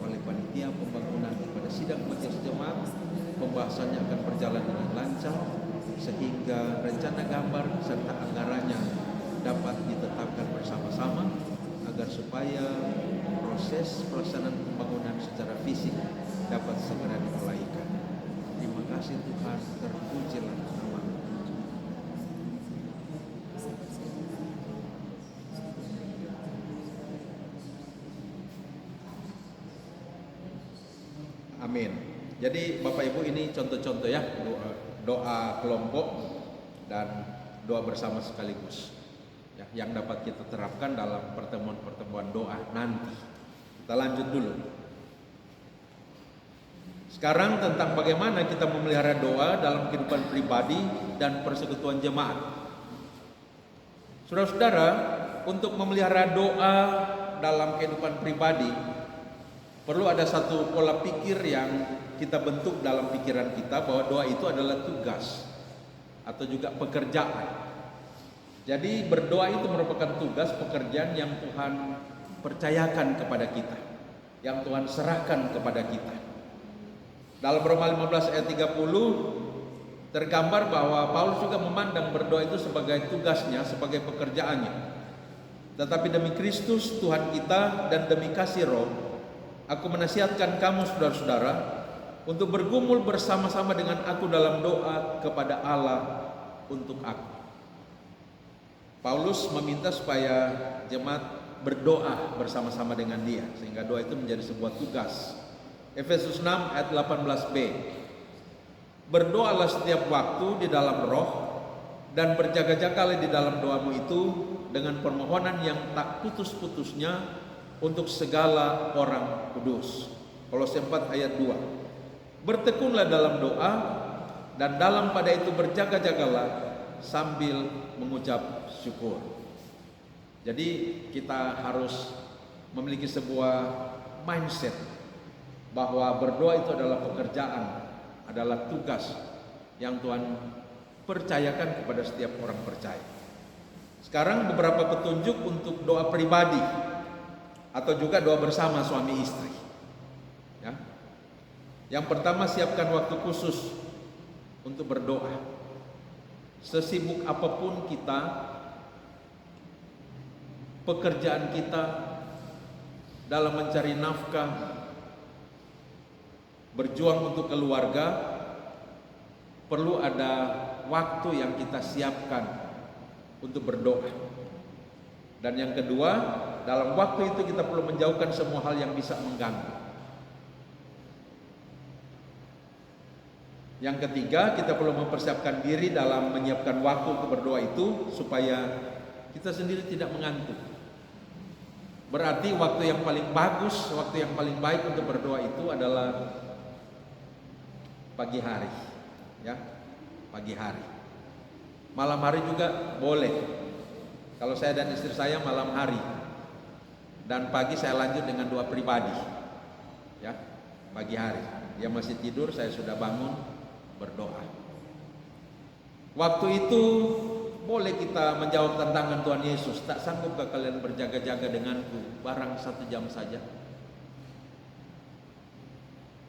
oleh panitia pembangunan, kepada sidang majelis jemaat, pembahasannya akan berjalan dengan lancar sehingga rencana gambar serta anggarannya dapat ditetapkan bersama-sama agar supaya proses pelaksanaan pembangunan secara fisik dapat segera dimulaikan. Terima kasih Tuhan, terpujilah nama. Amin. Jadi Bapak Ibu, ini contoh-contoh ya, doa kelompok dan doa bersama sekaligus ya, yang dapat kita terapkan dalam pertemuan-pertemuan doa nanti. Kita lanjut dulu. Sekarang tentang bagaimana kita memelihara doa dalam kehidupan pribadi dan persekutuan jemaat. Saudara-saudara, untuk memelihara doa dalam kehidupan pribadi perlu ada satu pola pikir yang kita bentuk dalam pikiran kita, bahwa doa itu adalah tugas atau juga pekerjaan. Jadi berdoa itu merupakan tugas, pekerjaan yang Tuhan percayakan kepada kita, yang Tuhan serahkan kepada kita. Dalam Roma 15 ayat 30 tergambar bahwa Paulus juga memandang berdoa itu sebagai tugasnya, sebagai pekerjaannya. Tetapi demi Kristus Tuhan kita dan demi kasih Roh, aku menasihatkan kamu saudara-saudara untuk bergumul bersama-sama dengan aku dalam doa kepada Allah untuk aku. Paulus meminta supaya jemaat berdoa bersama-sama dengan dia, sehingga doa itu menjadi sebuah tugas. Efesus 6 ayat 18b. Berdoalah setiap waktu di dalam roh, dan berjaga-jagalah di dalam doamu itu dengan permohonan yang tak putus-putusnya untuk segala orang kudus. Kolose 4 ayat 2. Bertekunlah dalam doa, dan dalam pada itu berjaga-jagalah sambil mengucap syukur. Jadi kita harus memiliki sebuah mindset bahwa berdoa itu adalah pekerjaan, adalah tugas yang Tuhan percayakan kepada setiap orang percaya. Sekarang beberapa petunjuk untuk doa pribadi atau juga doa bersama suami istri. Ya. Yang pertama, siapkan waktu khusus untuk berdoa. Sesibuk apapun kita, pekerjaan kita dalam mencari nafkah, berjuang untuk keluarga, perlu ada waktu yang kita siapkan untuk berdoa. Dan yang kedua, dalam waktu itu kita perlu menjauhkan semua hal yang bisa mengganggu. Yang ketiga, kita perlu mempersiapkan diri dalam menyiapkan waktu untuk berdoa itu supaya kita sendiri tidak mengantuk. Berarti waktu yang paling bagus, waktu yang paling baik untuk berdoa itu adalah pagi hari, ya, pagi hari. Malam hari juga boleh. Kalau saya dan istri saya malam hari, dan pagi saya lanjut dengan doa pribadi, ya, pagi hari. Dia masih tidur, saya sudah bangun berdoa. Waktu itu boleh kita menjawab tantangan Tuhan Yesus, tak sanggupkah kalian berjaga-jaga denganku barang 1 jam saja?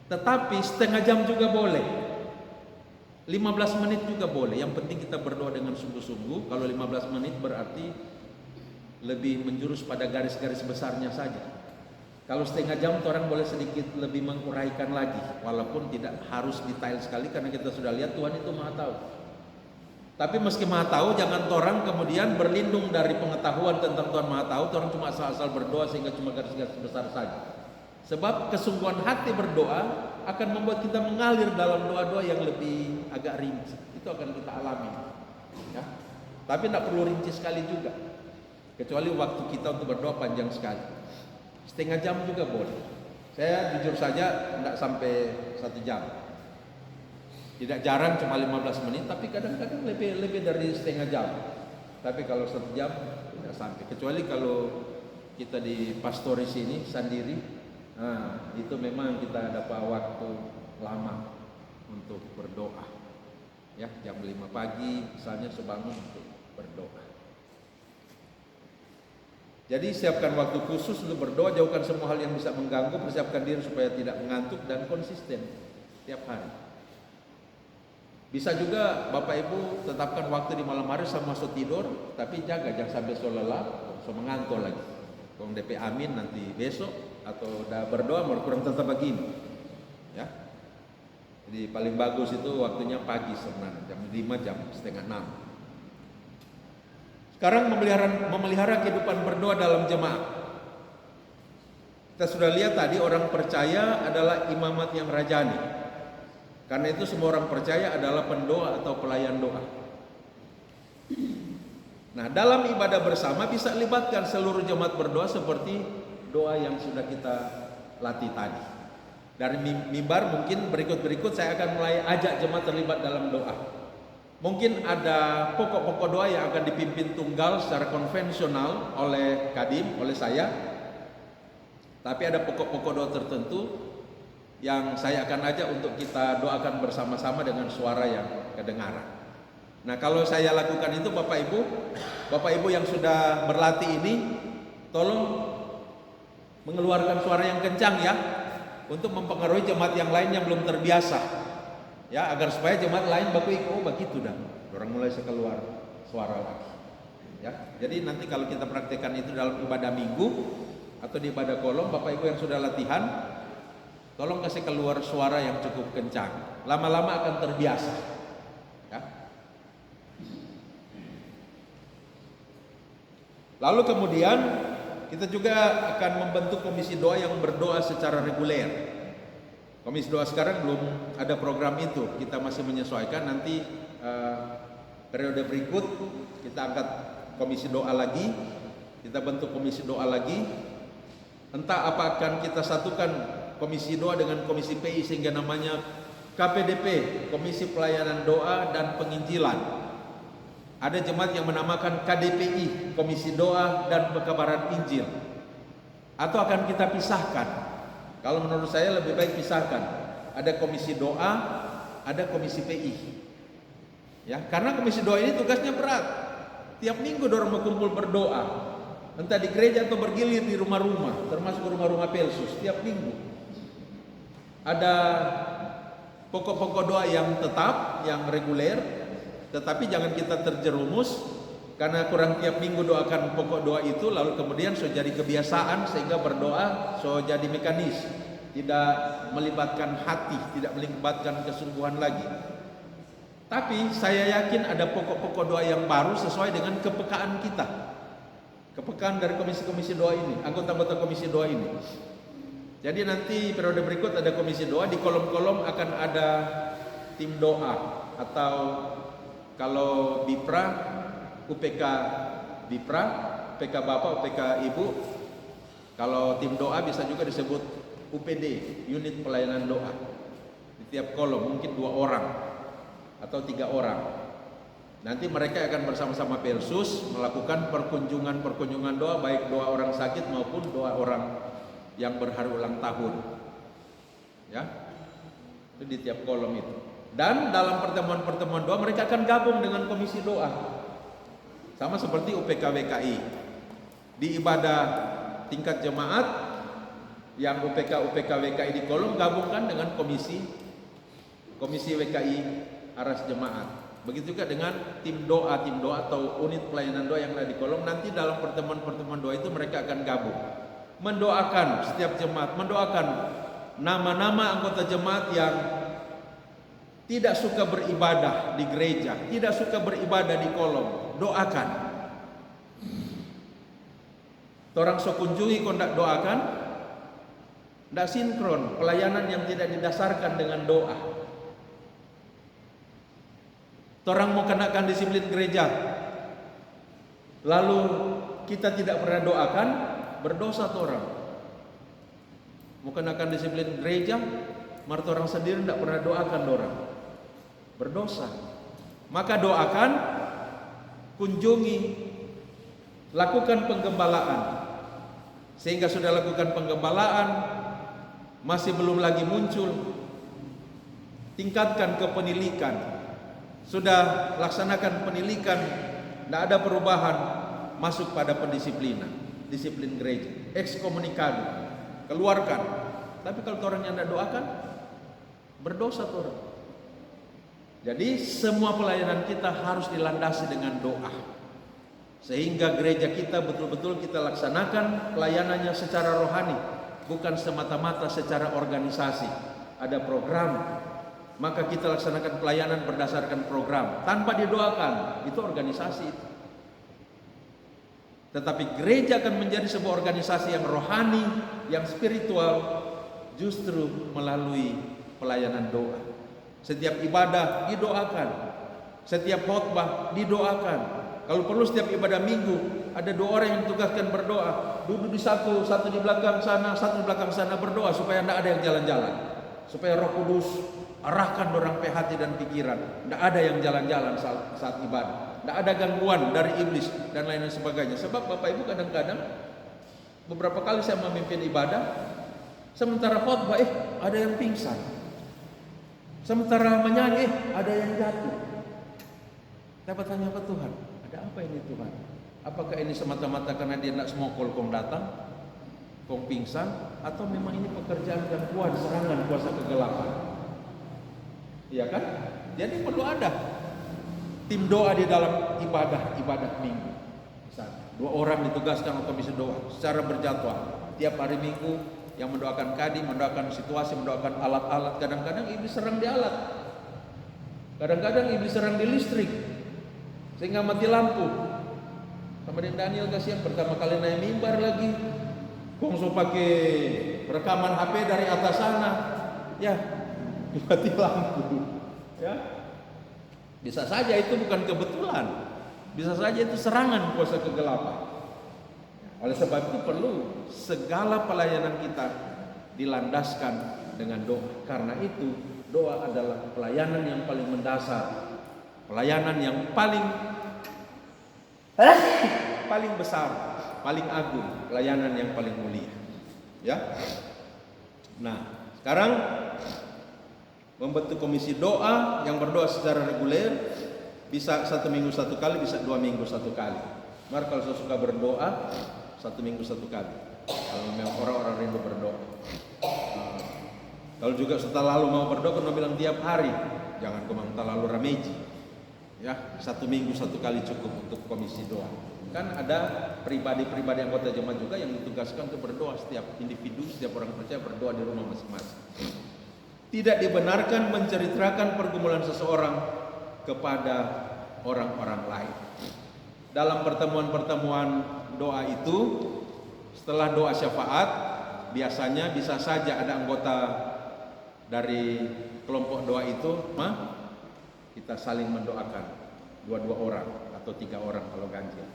Tetapi setengah jam juga boleh, 15 menit juga boleh. Yang penting kita berdoa dengan sungguh-sungguh. Kalau 15 menit berarti lebih menjurus pada garis-garis besarnya saja. Kalau setengah jam, orang boleh sedikit lebih menguraikan lagi, walaupun tidak harus detail sekali, karena kita sudah lihat Tuhan itu Maha Tahu. Tapi meski Maha Tahu, jangan orang kemudian berlindung dari pengetahuan tentang Tuhan Maha Tahu. Orang cuma asal-asal berdoa sehingga cuma garis-garis besar saja. Sebab kesungguhan hati berdoa akan membuat kita mengalir dalam doa-doa yang lebih agak rinci. Itu akan kita alami, ya. Tapi tidak perlu rinci sekali juga, kecuali waktu kita untuk berdoa panjang sekali. Setengah jam juga boleh. Saya jujur saja tidak sampai 1 jam. Tidak jarang cuma 15 menit, tapi kadang-kadang lebih dari setengah jam. Tapi kalau 1 jam tidak sampai. Kecuali kalau kita di pastoris ini sendiri, nah, itu memang kita dapat waktu lama untuk berdoa. Ya, jam 5 pagi misalnya sebangun untuk berdoa. Jadi siapkan waktu khusus untuk berdoa, jauhkan semua hal yang bisa mengganggu, persiapkan diri supaya tidak mengantuk dan konsisten tiap hari. Bisa juga Bapak Ibu tetapkan waktu di malam hari sama masuk tidur, tapi jaga jangan sampai so lelah, so mengantuk lagi. Kalau DP amin nanti besok atau udah berdoa mau kurang tetap begini. Ya. Jadi paling bagus itu waktunya pagi sebenarnya jam 5 jam setengah 6. Sekarang memelihara kehidupan berdoa dalam jemaat. Kita sudah lihat tadi orang percaya adalah imamat yang rajani. Karena itu semua orang percaya adalah pendoa atau pelayan doa. Nah, dalam ibadah bersama bisa libatkan seluruh jemaat berdoa seperti doa yang sudah kita latih tadi. Dari mimbar mungkin berikut saya akan mulai ajak jemaat terlibat dalam doa. Mungkin ada pokok-pokok doa yang akan dipimpin tunggal secara konvensional oleh Kadim, oleh saya. Tapi ada pokok-pokok doa tertentu yang saya akan ajak untuk kita doakan bersama-sama dengan suara yang kedengaran. Nah, kalau saya lakukan itu Bapak Ibu yang sudah berlatih ini, tolong mengeluarkan suara yang kencang ya, untuk mempengaruhi jemaat yang lain yang belum terbiasa. Ya, agar supaya jemaat lain begitu dah. Orang mulai sekeluar suara lagi. Ya, jadi nanti kalau kita praktekkan itu dalam ibadah minggu atau di ibadah kolom, Bapak Ibu yang sudah latihan, tolong kasih keluar suara yang cukup kencang. Lama-lama akan terbiasa. Ya. Lalu kemudian kita juga akan membentuk komisi doa yang berdoa secara reguler. Komisi doa sekarang belum ada program itu, kita masih menyesuaikan. Nanti periode berikut kita angkat komisi doa lagi, kita bentuk komisi doa lagi. Entah apa akan kita satukan komisi doa dengan komisi PI sehingga namanya KPDP, Komisi Pelayanan Doa dan Penginjilan. Ada jemaat yang menamakan KDPI, Komisi Doa dan Pekabaran Injil. Atau akan kita pisahkan? Kalau menurut saya lebih baik pisahkan. Ada komisi doa, ada komisi PI. Ya, karena komisi doa ini tugasnya berat. Tiap minggu dorong berkumpul berdoa, entah di gereja atau bergilir di rumah-rumah, termasuk rumah-rumah Pelsus. Tiap minggu ada pokok-pokok doa yang tetap, yang reguler, tetapi jangan kita terjerumus karena kurang tiap minggu doakan pokok doa itu, lalu kemudian so jadi kebiasaan sehingga berdoa so jadi mekanis, tidak melibatkan hati, tidak melibatkan kesungguhan lagi. Tapi saya yakin ada pokok-pokok doa yang baru sesuai dengan kepekaan kita, kepekaan dari komisi-komisi doa ini, anggota-anggota komisi doa ini. Jadi nanti periode berikut ada komisi doa, di kolom-kolom akan ada tim doa, atau kalau BIPRA UPK BIPRA, UPK Bapak, UPK Ibu. Kalau tim doa bisa juga disebut UPD, Unit Pelayanan Doa. Di tiap kolom mungkin 2 orang atau 3 orang. Nanti mereka akan bersama-sama Pelsus melakukan perkunjungan doa, baik doa orang sakit maupun doa orang yang berhari ulang tahun. Ya, itu di tiap kolom itu. Dan dalam pertemuan-pertemuan doa mereka akan gabung dengan komisi doa. Sama seperti UPK WKI. Di ibadah tingkat jemaat yang UPK WKI di kolom gabungkan dengan komisi WKI aras jemaat. Begitu juga dengan tim doa atau unit pelayanan doa yang ada di kolom. Nanti dalam pertemuan-pertemuan doa itu mereka akan gabung, mendoakan setiap jemaat, mendoakan nama-nama anggota jemaat yang tidak suka beribadah di gereja, tidak suka beribadah di kolom. Doakan. Orang so kunjungi kok ndak doakan, ndak sinkron, pelayanan yang tidak didasarkan dengan doa. Orang mau kenakan disiplin gereja, lalu kita tidak pernah doakan, berdosa orang. Mau kenakan disiplin gereja, marto orang sendiri ndak pernah doakan orang, berdosa. Maka doakan, kunjungi, lakukan penggembalaan. Sehingga sudah lakukan penggembalaan, masih belum lagi muncul, tingkatkan ke penilikan. Sudah laksanakan penilikan, tidak ada perubahan, masuk pada pendisiplinan. disiplin gereja. Ekskomunikado, keluarkan. Tapi kalau orang yang tidak doakan, berdosa tuh orang. Jadi semua pelayanan kita harus dilandasi dengan doa, sehingga gereja kita betul-betul kita laksanakan pelayanannya secara rohani, bukan semata-mata secara organisasi. Ada program, maka kita laksanakan pelayanan berdasarkan program. Tanpa didoakan, itu organisasi itu. Tetapi gereja akan menjadi sebuah organisasi yang rohani, yang spiritual, justru melalui pelayanan doa. Setiap ibadah didoakan, setiap khotbah didoakan. Kalau perlu setiap ibadah minggu ada 2 orang yang ditugaskan berdoa, duduk di satu di belakang sana, satu di belakang sana berdoa supaya tidak ada yang jalan-jalan, supaya Roh Kudus arahkan orang pe hati dan pikiran. Tidak ada yang jalan-jalan saat ibadah, tidak ada gangguan dari iblis dan lain sebagainya. Sebab Bapak Ibu kadang-kadang beberapa kali saya memimpin ibadah, sementara khotbah ada yang pingsan. Sementara menyanyi, ada yang jatuh. Dapat tanya ke Tuhan, ada apa ini Tuhan? Apakah ini semata-mata karena dia tidak semokol kong datang, kong pingsan, atau memang ini pekerjaan gangguan, serangan kuasa kegelapan? Iya kan? Jadi perlu ada tim doa di dalam ibadah minggu. 2 orang ditugaskan untuk bisa doa secara berjadwal tiap hari minggu. Yang mendoakan kadi, mendoakan situasi, mendoakan alat-alat. Kadang-kadang iblis serang di alat, kadang-kadang iblis serang di listrik, sehingga mati lampu. Kemarin Daniel kasihan pertama kali naik mimbar lagi, kongso pakai rekaman HP dari atas sana, ya mati lampu. Ya, bisa saja itu bukan kebetulan, bisa saja itu serangan kuasa kegelapan. Oleh sebab itu perlu segala pelayanan kita dilandaskan dengan doa. Karena itu doa adalah pelayanan yang paling mendasar, pelayanan yang paling besar, paling agung, pelayanan yang paling mulia. Ya. Nah, sekarang membentuk komisi doa yang berdoa secara reguler, bisa 1 minggu 1 kali, bisa 2 minggu 1 kali. Maka kalau saya suka berdoa 1 minggu 1 kali, kalau memang orang-orang rindu berdoa. Kalau juga setelah lalu mau berdoa, kan bilang tiap hari, jangan kemang terlalu rameji. Ya, 1 minggu 1 kali cukup untuk komisi doa. Kan ada pribadi-pribadi anggota jemaat juga yang ditugaskan untuk berdoa. Setiap individu, setiap orang percaya berdoa di rumah masing-masing. Tidak dibenarkan menceritakan pergumulan seseorang kepada orang-orang lain. Dalam pertemuan-pertemuan doa itu, setelah doa syafaat, biasanya bisa saja ada anggota dari kelompok doa itu, kita saling mendoakan 2 orang atau 3 orang kalau ganjil.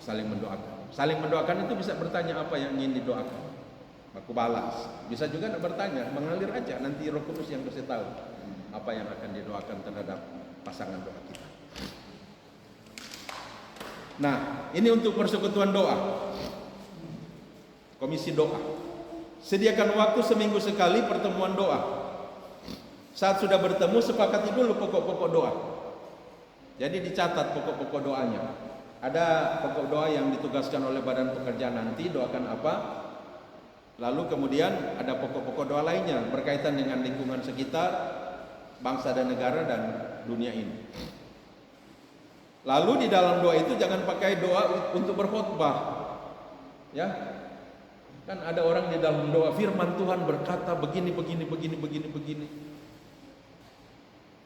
Saling mendoakan. Saling mendoakan itu bisa bertanya apa yang ingin didoakan. Aku balas. Bisa juga tidak bertanya, mengalir aja. Nanti Roh Kudus yang kasih tahu apa yang akan didoakan terhadap pasangan doa kita. Nah, ini untuk persekutuan doa, komisi doa. Sediakan waktu seminggu sekali pertemuan doa. Saat sudah bertemu, sepakati dulu pokok-pokok doa. Jadi dicatat pokok-pokok doanya. Ada pokok doa yang ditugaskan oleh badan pekerja nanti, doakan apa. Lalu kemudian ada pokok-pokok doa lainnya berkaitan dengan lingkungan sekitar, bangsa dan negara dan dunia ini. Lalu di dalam doa itu jangan pakai doa untuk berkhotbah. Ya. Kan ada orang di dalam doa firman Tuhan berkata begini.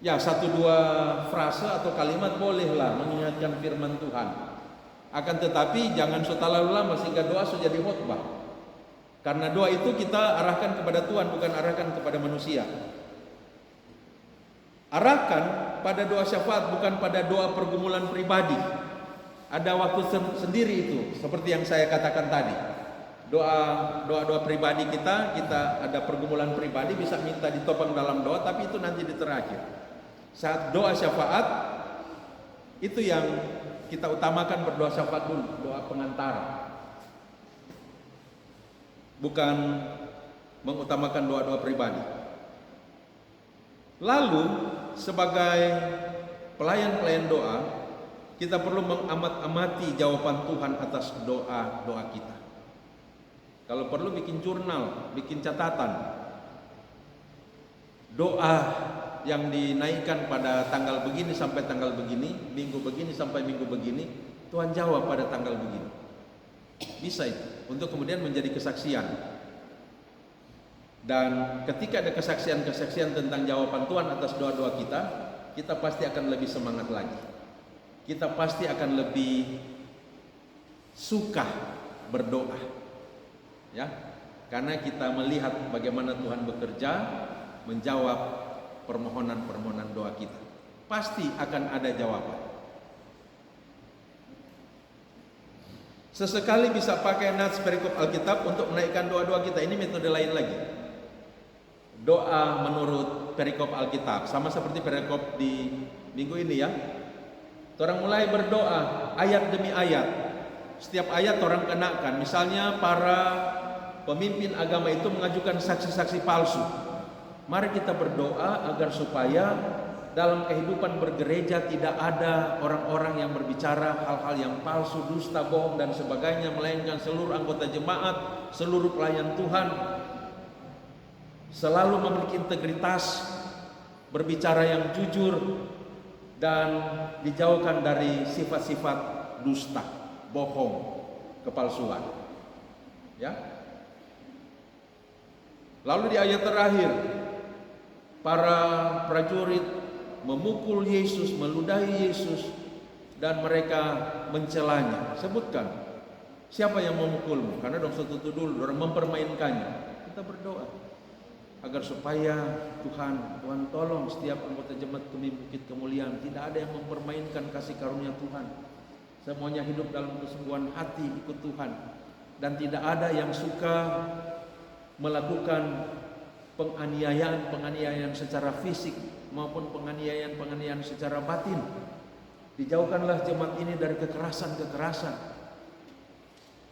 Ya, 1-2 frase atau kalimat bolehlah mengingatkan firman Tuhan. Akan tetapi jangan terlalu lama sehingga doa sudah jadi khotbah. Karena doa itu kita arahkan kepada Tuhan, bukan arahkan kepada manusia. Arahkan pada doa syafaat, bukan pada doa pergumulan pribadi. Ada waktu sendiri itu, seperti yang saya katakan tadi. Doa pribadi kita ada pergumulan pribadi, bisa minta ditopang dalam doa, tapi itu nanti di terakhir. Saat doa syafaat, itu yang kita utamakan berdoa syafaat dulu, doa pengantara. Bukan mengutamakan doa-doa pribadi. Lalu sebagai pelayan-pelayan doa, kita perlu mengamat-amati jawaban Tuhan atas doa-doa kita. Kalau perlu bikin jurnal, bikin catatan. Doa yang dinaikkan pada tanggal begini sampai tanggal begini, minggu begini sampai minggu begini, Tuhan jawab pada tanggal begini. Bisa itu, untuk kemudian menjadi kesaksian. Dan ketika ada kesaksian-kesaksian tentang jawaban Tuhan atas doa-doa kita, kita pasti akan lebih semangat lagi. Kita pasti akan lebih suka berdoa. Ya, karena kita melihat bagaimana Tuhan bekerja menjawab permohonan-permohonan doa kita. Pasti akan ada jawaban. Sesekali bisa pakai nats perikop Alkitab untuk menaikkan doa-doa kita. Ini metode lain lagi. Doa menurut perikop Alkitab, sama seperti perikop di minggu ini ya. Orang mulai berdoa ayat demi ayat. Setiap ayat orang kenakan. Misalnya para pemimpin agama itu mengajukan saksi-saksi palsu. Mari kita berdoa agar supaya dalam kehidupan bergereja tidak ada orang-orang yang berbicara hal-hal yang palsu, dusta, bohong dan sebagainya, melainkan seluruh anggota jemaat, seluruh pelayan Tuhan selalu memiliki integritas, berbicara yang jujur dan dijauhkan dari sifat-sifat dusta, bohong, kepalsuan. Ya. Lalu di ayat terakhir, para prajurit memukul Yesus, meludahi Yesus, dan mereka mencelanya. Sebutkan siapa yang memukulmu? Karena dong setutu dulu orang mempermainkannya. Kita berdoa agar supaya Tuhan tolong setiap anggota jemaat kami Bukit Kemuliaan tidak ada yang mempermainkan kasih karunia Tuhan. Semuanya hidup dalam kesungguhan hati ikut Tuhan, dan tidak ada yang suka melakukan penganiayaan secara fisik maupun penganiayaan secara batin. Dijauhkanlah jemaat ini dari kekerasan.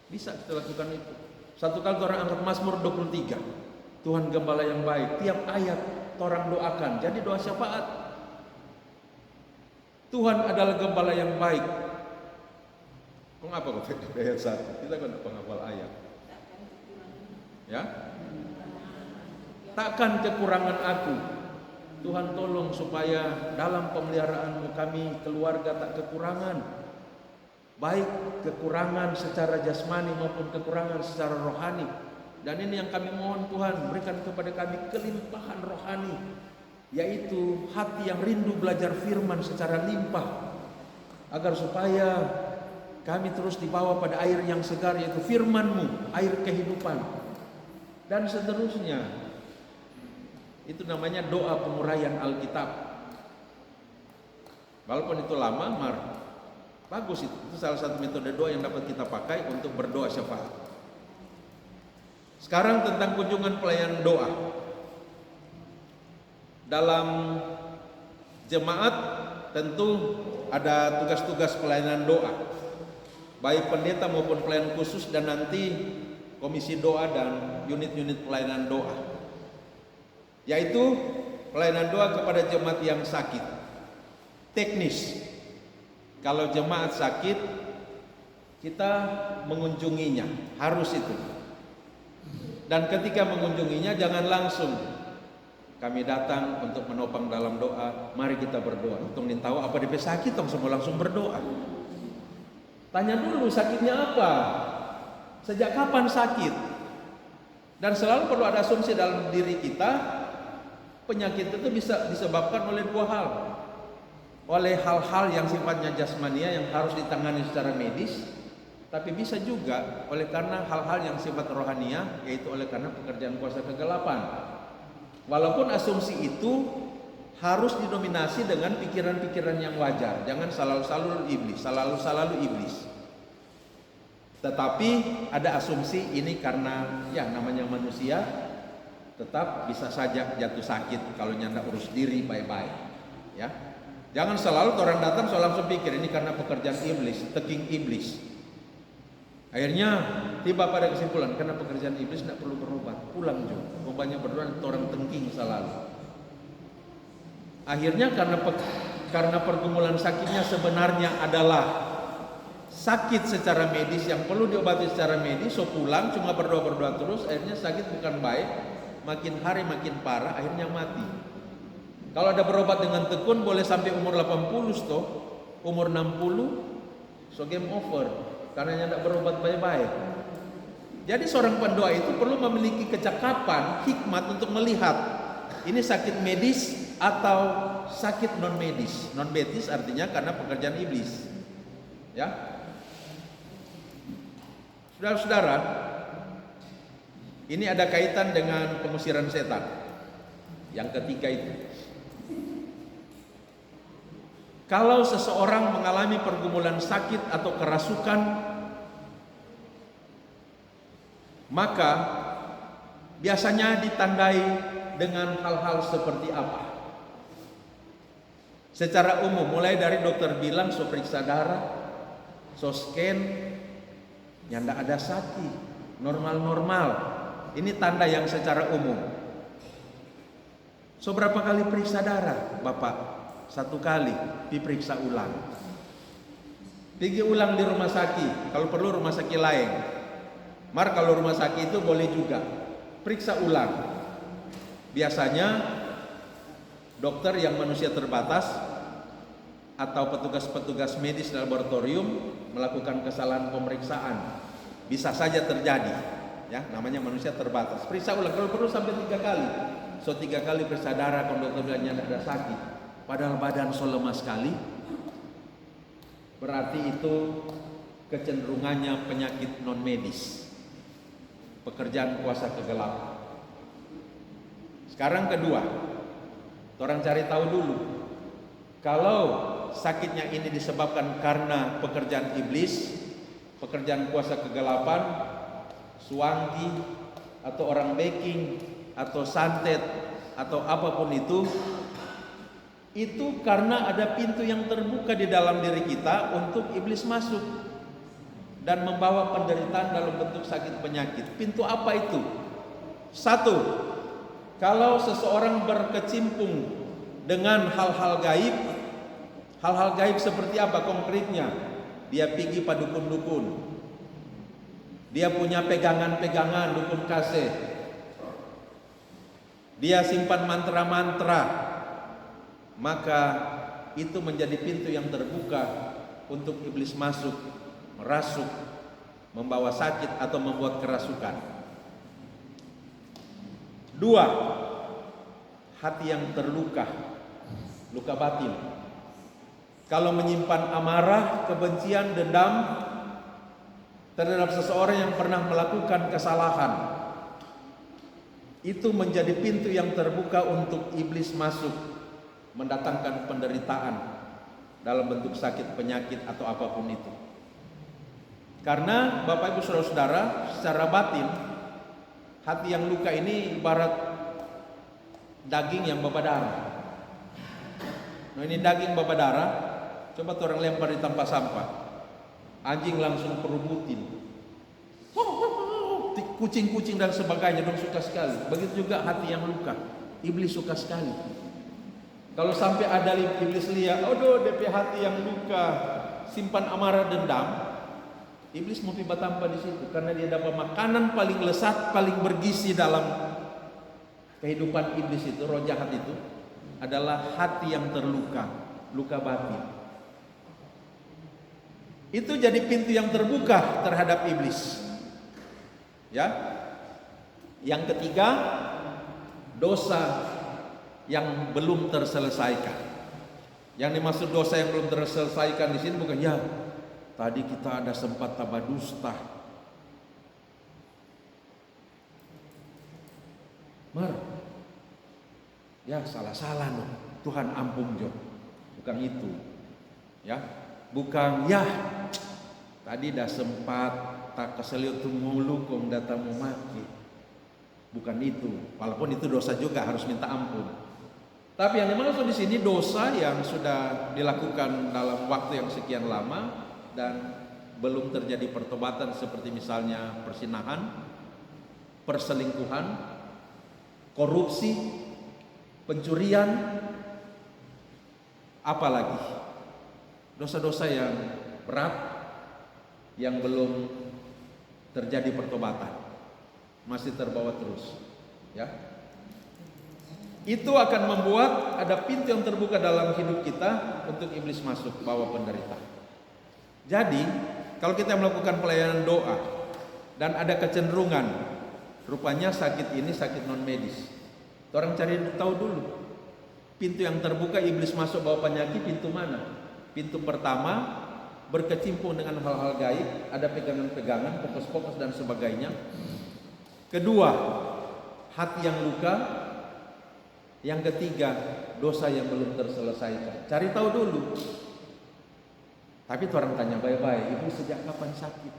Bisa kita lakukan itu. Satu kali orang angkat Mazmur 23. Tuhan gembala yang baik. Tiap ayat orang doakan. Jadi doa syafaat. Tuhan adalah gembala yang baik. Mengapa kok ayat 1? Kita kan penghafal ayat. Ya? Takkan kekurangan aku. Tuhan tolong supaya dalam pemeliharaanmu kami keluarga tak kekurangan. Baik kekurangan secara jasmani maupun kekurangan secara rohani. Dan ini yang kami mohon Tuhan, berikan kepada kami kelimpahan rohani, yaitu hati yang rindu belajar firman secara limpah, agar supaya kami terus dibawa pada air yang segar, yaitu firman-Mu, air kehidupan. Dan seterusnya. Itu namanya doa penguraian Alkitab. Walaupun itu lama, bagus itu. Itu salah satu metode doa yang dapat kita pakai untuk berdoa syafaat. Sekarang tentang kunjungan pelayanan doa. Dalam jemaat tentu ada tugas-tugas pelayanan doa, baik pendeta maupun pelayan khusus, dan nanti komisi doa dan unit-unit pelayanan doa, yaitu pelayanan doa kepada jemaat yang sakit. Teknis, kalau jemaat sakit kita mengunjunginya, harus itu. Dan ketika mengunjunginya jangan langsung kami datang untuk menopang dalam doa. Mari kita berdoa. Untuk tahu apa dia sakit, tong semua langsung berdoa. Tanya dulu sakitnya apa, sejak kapan sakit. Dan selalu perlu ada asumsi dalam diri kita, penyakit itu bisa disebabkan oleh dua hal. Oleh hal-hal yang sifatnya jasmania yang harus ditangani secara medis, tapi bisa juga oleh karena hal-hal yang sifat rohania, yaitu oleh karena pekerjaan kuasa kegelapan. Walaupun asumsi itu harus didominasi dengan pikiran-pikiran yang wajar, jangan selalu iblis. Tetapi ada asumsi ini karena ya namanya manusia, tetap bisa saja jatuh sakit kalau nyanda urus diri baik-baik. Ya, jangan selalu orang datang langsung pikir ini karena pekerjaan iblis, teking iblis. Akhirnya tiba pada kesimpulan karena pekerjaan iblis tidak perlu berobat, pulang juga. Banyak berdoa orang tengking selalu. Akhirnya karena karena pergumulan sakitnya sebenarnya adalah sakit secara medis yang perlu diobati secara medis, so pulang cuma berdoa terus, akhirnya sakit bukan baik, makin hari makin parah, akhirnya mati. Kalau ada berobat dengan tekun boleh sampai umur 80 toh, umur 60 so game over karena tidak berobat baik-baik. Jadi seorang pendoa itu perlu memiliki kecakapan, hikmat untuk melihat ini sakit medis atau sakit non medis. Non medis artinya karena pekerjaan iblis. Ya. Saudara-saudara, ini ada kaitan dengan pengusiran setan. Yang ketiga itu, kalau seseorang mengalami pergumulan sakit atau kerasukan, maka biasanya ditandai dengan hal-hal seperti apa? Secara umum, mulai dari dokter bilang so periksa darah, so scan, yang tidak ada sakit, normal-normal. Ini tanda yang secara umum. So berapa kali periksa darah, Bapak? 1 kali, diperiksa ulang. Pergi ulang di rumah sakit, kalau perlu rumah sakit lain. Kalau rumah sakit itu boleh juga, periksa ulang. Biasanya dokter yang manusia terbatas atau petugas-petugas medis laboratorium melakukan kesalahan pemeriksaan, bisa saja terjadi, ya, namanya manusia terbatas. Periksa ulang kalau perlu sampai 3 kali. So 3 kali periksa darah, kalau dokter bilangnya tidak ada sakit, padahal badan so lemah sekali, berarti itu kecenderungannya penyakit non medis, pekerjaan kuasa kegelapan. Sekarang kedua, orang cari tahu dulu, kalau sakitnya ini disebabkan karena pekerjaan iblis, pekerjaan kuasa kegelapan, suangki, atau orang backing, atau santet, atau apapun itu karena ada pintu yang terbuka di dalam diri kita untuk iblis masuk dan membawa penderitaan dalam bentuk sakit penyakit. Pintu apa itu? 1, kalau seseorang berkecimpung dengan hal-hal gaib. Hal-hal gaib seperti apa konkretnya? Dia pergi pada dukun-dukun, dia punya pegangan-pegangan dukun kasih, dia simpan mantra-mantra, maka itu menjadi pintu yang terbuka untuk iblis masuk, merasuk, membawa sakit atau membuat kerasukan. 2, hati yang terluka, luka batin. Kalau menyimpan amarah, kebencian, dendam terhadap seseorang yang pernah melakukan kesalahan, itu menjadi pintu yang terbuka untuk iblis masuk, mendatangkan penderitaan dalam bentuk sakit, penyakit, atau apapun itu. Karena Bapak Ibu Saudara-saudara, secara batin, hati yang luka ini ibarat daging yang berdarah. Nah, ini daging berdarah. Coba orang lempar di tempat sampah, anjing langsung perubutin, kucing-kucing dan sebagainya, dong suka sekali. Begitu juga hati yang luka, iblis suka sekali. Kalau sampai ada iblis lihat, aduh DP hati yang luka, simpan amarah dendam, iblis mau tiba tanpa di situ, karena dia dapat makanan paling lesat, paling bergizi dalam kehidupan iblis itu, roh jahat itu adalah hati yang terluka, luka batin. Itu jadi pintu yang terbuka terhadap iblis. Ya. Yang ketiga, dosa yang belum terselesaikan. Yang dimaksud dosa yang belum terselesaikan di sini bukan ya tadi kita ada sempat tabah dusta. Ya salah-salah no. Tuhan ampun jo. Bukan itu. Ya. Bukan ya tadi dah sempat tak keseliut mulu kong datang mau maki. Bukan itu. Walaupun itu dosa juga harus minta ampun. Tapi yang dimaksud di sini dosa yang sudah dilakukan dalam waktu yang sekian lama dan belum terjadi pertobatan, seperti misalnya persinahan, perselingkuhan, korupsi, pencurian, Apalagi dosa-dosa yang berat yang belum terjadi pertobatan, masih terbawa terus, ya. Itu akan membuat ada pintu yang terbuka dalam hidup kita untuk iblis masuk, bawa penderitaan. Jadi, kalau kita melakukan pelayanan doa dan ada kecenderungan rupanya sakit ini sakit non medis, orang cari tahu dulu pintu yang terbuka iblis masuk bawa penyakit, pintu mana? Pintu pertama berkecimpung dengan hal-hal gaib, ada pegangan-pegangan, pokos-pokos dan sebagainya. Kedua, hati yang luka. Yang ketiga, dosa yang belum terselesaikan. Cari tahu dulu. Tapi orang tanya baik-baik, ibu sejak kapan sakit?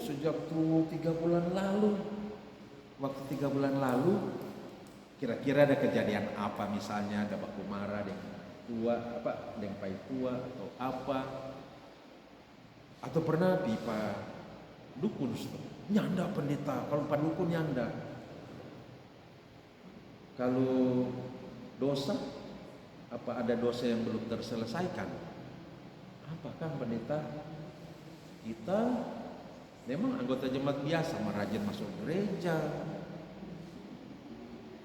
Sejak 3 bulan lalu. Waktu 3 bulan lalu, kira-kira ada kejadian apa? Misalnya ada baku marah dengan tua, dengan pai tua atau apa? Atau pernah pipa dukun? Nyanda pendeta, kalau pak dukun nyanda. Kalau dosa, apa ada dosa yang belum terselesaikan? Apakah pendeta? Kita memang anggota jemaat biasa, rajin masuk gereja,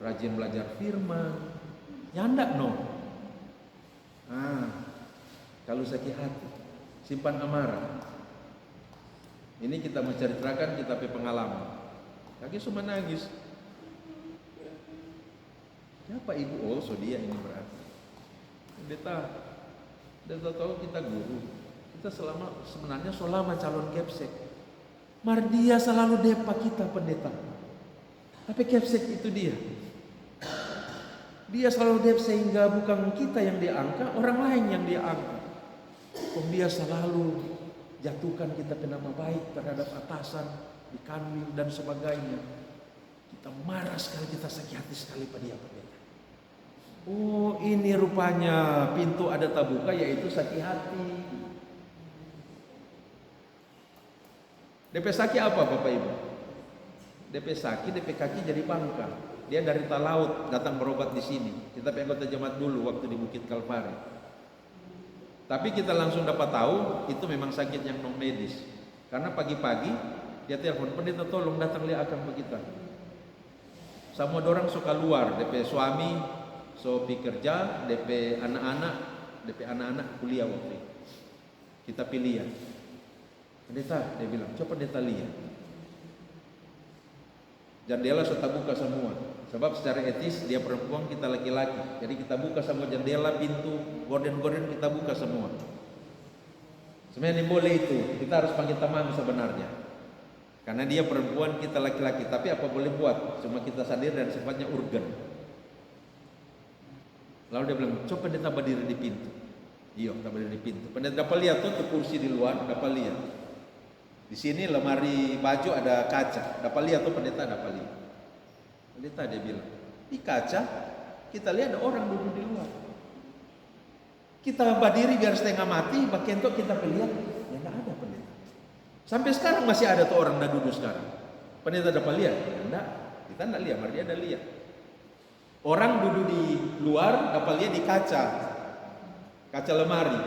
rajin belajar firman, nyanda no. Kalau sakit hati, simpan amarah. Ini kita menceritakan kita punya pengalaman. Lagi cuma nangis. Siapa ibu? Dia ini berarti. Pendeta tahu kita guru. Kita sebenarnya selama calon kepsek. Dia selalu depa kita pendeta. Tapi kepsek itu dia. Dia selalu dep sehingga bukan kita yang diangkat, orang lain yang dia angkat. Dia selalu jatuhkan kita ke nama baik terhadap atasan, dikanwil dan sebagainya. Kita marah sekali, kita sakit hati sekali pada dia pendeta. Ini rupanya pintu ada terbuka, yaitu sakit hati. DP sakit apa Bapak Ibu? DP sakit, DP kaki jadi bangka. Dia dari Talaut datang berobat di sini. Kita anggota jemaat dulu waktu di Bukit Kalvari. Tapi kita langsung dapat tahu itu memang sakit yang non medis. Karena pagi-pagi dia telepon, pendeta tolong datang lihat akan kita. Semua orang suka luar, DP suami so kerja, DP anak-anak kuliah waktu itu. Kita pilih ya. Pendeta, dia bilang, coba pendeta lihat. Jendela sudah buka semua. Sebab secara etis dia perempuan, kita laki-laki. Jadi kita buka semua jendela, pintu, gorden-gorden kita buka semua. Sebenarnya boleh itu. Kita harus panggil teman sebenarnya. Karena dia perempuan, kita laki-laki. Tapi apa boleh buat? Cuma kita sadar dan sifatnya urgen. Lalu dia bilang, coba pendeta berdiri di pintu. Iya, kita berdiri di pintu. Pendeta dapat lihat tuh kursi di luar, dapat lihat. Di sini lemari baju ada kaca, dapat lihat tuh pendeta dapat lihat. Pendeta dia bilang, di kaca kita lihat ada orang duduk di luar. Kita berdiri biar setengah mati, bagian itu kita lihat, ya nggak ada pendeta. Sampai sekarang masih ada tuh orang yang duduk sekarang. Pendeta dapat lihat, ya enggak, kita enggak lihat, dia ada lihat. Orang duduk di luar dapat lihat di kaca lemari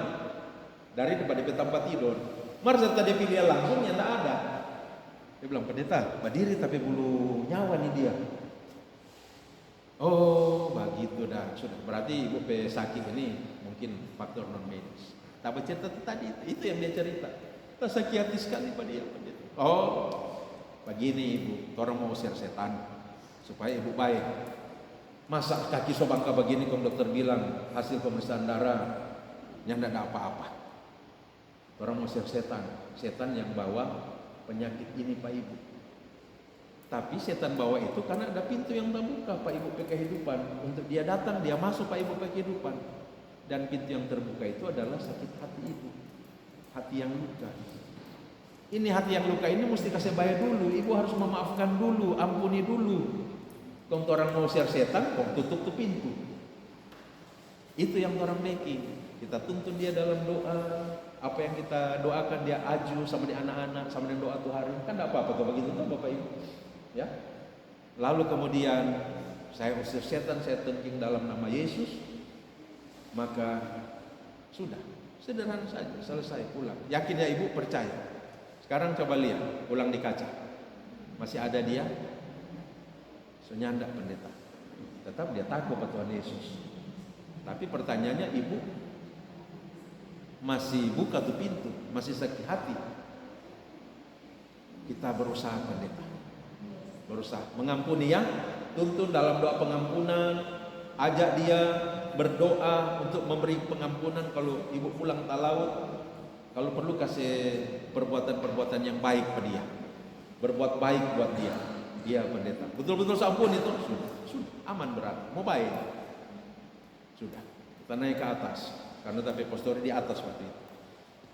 dari depan tempat tidur. Serta dia pilih langsung ya enggak ada. Dia bilang, pendeta berdiri tapi bulu nyawa nih dia. Oh begitu dah, sudah berarti ibu sakit ini mungkin faktor non medis. Tapi cerita tadi itu yang dia cerita. Kita sakit hati sekali pada dia pendeta. Oh begini ibu, orang mau usir setan supaya ibu baik. Masa kaki sobangka begini kalau dokter bilang hasil pemeriksaan darah yang tidak ada apa-apa. Orang mau usir setan yang bawa penyakit ini Pak Ibu. Tapi setan bawa itu karena ada pintu yang terbuka Pak Ibu ke kehidupan. Untuk dia datang, dia masuk Pak Ibu ke kehidupan. Dan pintu yang terbuka itu adalah sakit hati Ibu. Hati yang luka. Ini hati yang luka ini mesti kasih bayar dulu. Ibu harus memaafkan dulu, ampuni dulu. Kalau orang mau usir setan, kok tutup tuh pintu. Itu yang orang making. Kita tuntun dia dalam doa. Apa yang kita doakan dia aju sama di anak-anak, sama dengan doa Tuhan. Kan tidak apa-apa kalau begitu tuh Bapak Ibu. Ya. Lalu kemudian saya usir setan, saya tengking dalam nama Yesus. maka sudah, sederhana saja, selesai, pulang. Yakin ya ibu? Percaya. Sekarang coba lihat, ulang di kaca. Masih ada dia? Senyanda pendeta. Tetap dia takut pada Tuhan Yesus. Tapi pertanyaannya, ibu masih buka tuh pintu, masih sakit hati. Kita berusaha pendeta, berusaha mengampuni ya, tuntun dalam doa pengampunan, ajak dia berdoa untuk memberi pengampunan. Kalau ibu pulang talaut, kalau perlu kasih perbuatan-perbuatan yang baik pada dia, berbuat baik buat dia. Dia pendeta, betul-betul sampun itu sudah aman, berat, mau baik, sudah kita naik ke atas. Karena tapi pastori di atas waktu itu,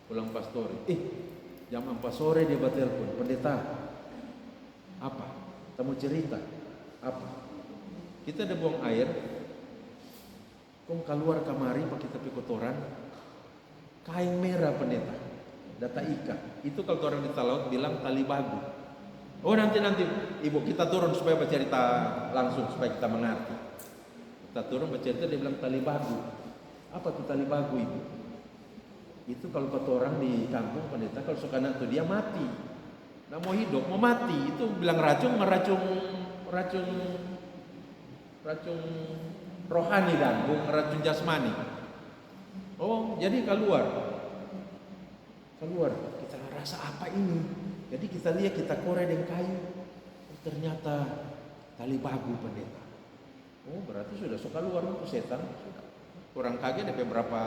pulang pastori, jam 4 sore dia telepon, pendeta, apa? Kita mau cerita, apa? Kita ada buang air, kong keluar kamari pakai tapi kotoran, kain merah pendeta, data ikat. Itu kalau orang di laut bilang tali bagu. Oh nanti ibu kita turun supaya bercerita langsung supaya kita mengerti. Kita turun bercerita, dia bilang tali bagu. Apa tuh tali bagu ibu? Itu kalau kata orang di kampung pendeta, kalau suka anak tuh dia mati, nggak mau hidup, mau mati. Itu bilang racun rohani dan bukan racun jasmani. Oh jadi keluar kita rasa apa ini? Jadi kita lihat, kita korek dengan kayu, ternyata tali bagu pendeta. Oh berarti sudah suka luar untuk setan. Sudah. Kurang kaget DP berapa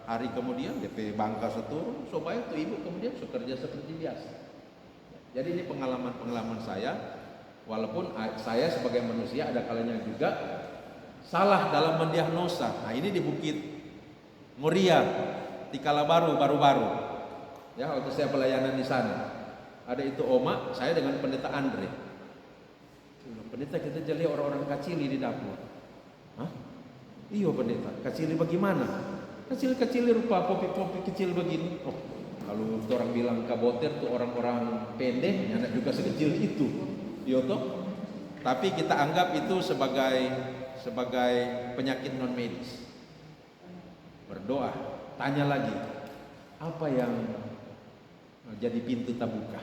hari kemudian DP bangka seturun, supaya itu ibu kemudian kerja seperti biasa. Jadi ini pengalaman saya. Walaupun saya sebagai manusia ada kalanya juga salah dalam mendiagnosa. Nah ini di Bukit Muria, di Kalabaru baru-baru. Ya waktu saya pelayanan di sana. Ada itu Oma, saya dengan pendeta Andre. Pendeta kita jadi orang-orang kacili di dapur. Hah? Iya pendeta, kacili bagaimana? Kecil-kecil rupa popi-popi kecil begini. Oh, kalau orang bilang kaboter tuh orang-orang pendek, anak juga sekecil itu. Iya toh? Tapi kita anggap itu sebagai penyakit non medis. Berdoa, tanya lagi, apa yang jadi pintu terbuka?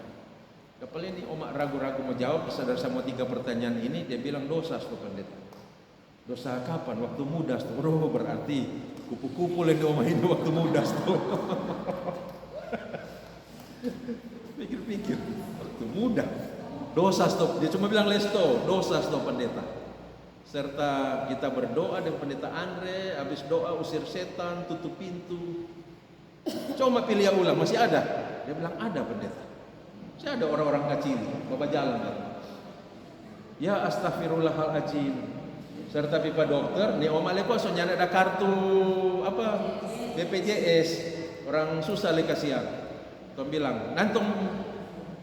Kepala ini Oma ragu-ragu mau jawab, sadar sama 3 pertanyaan ini, dia bilang dosa tuh pendeta. Dosa kapan? Waktu muda tuh. Oh berarti kupu-kupu yang Oma ini waktu muda tuh. Pikir-pikir, waktu muda. Dosa stop. Dia cuma bilang lesto, dosa stop pendeta. Serta kita berdoa dengan pendeta Andre, habis doa usir setan, tutup pintu. Coba pilih ya ulang, masih ada? Dia bilang ada pendeta. Saya ada orang-orang kecil, bapak jalan kan. Ya astagfirullahaladzim. Serta pipa dokter, nih Om Aleko soalnya ada kartu apa BPJS, orang susah le kasihan. Tom bilang, nantong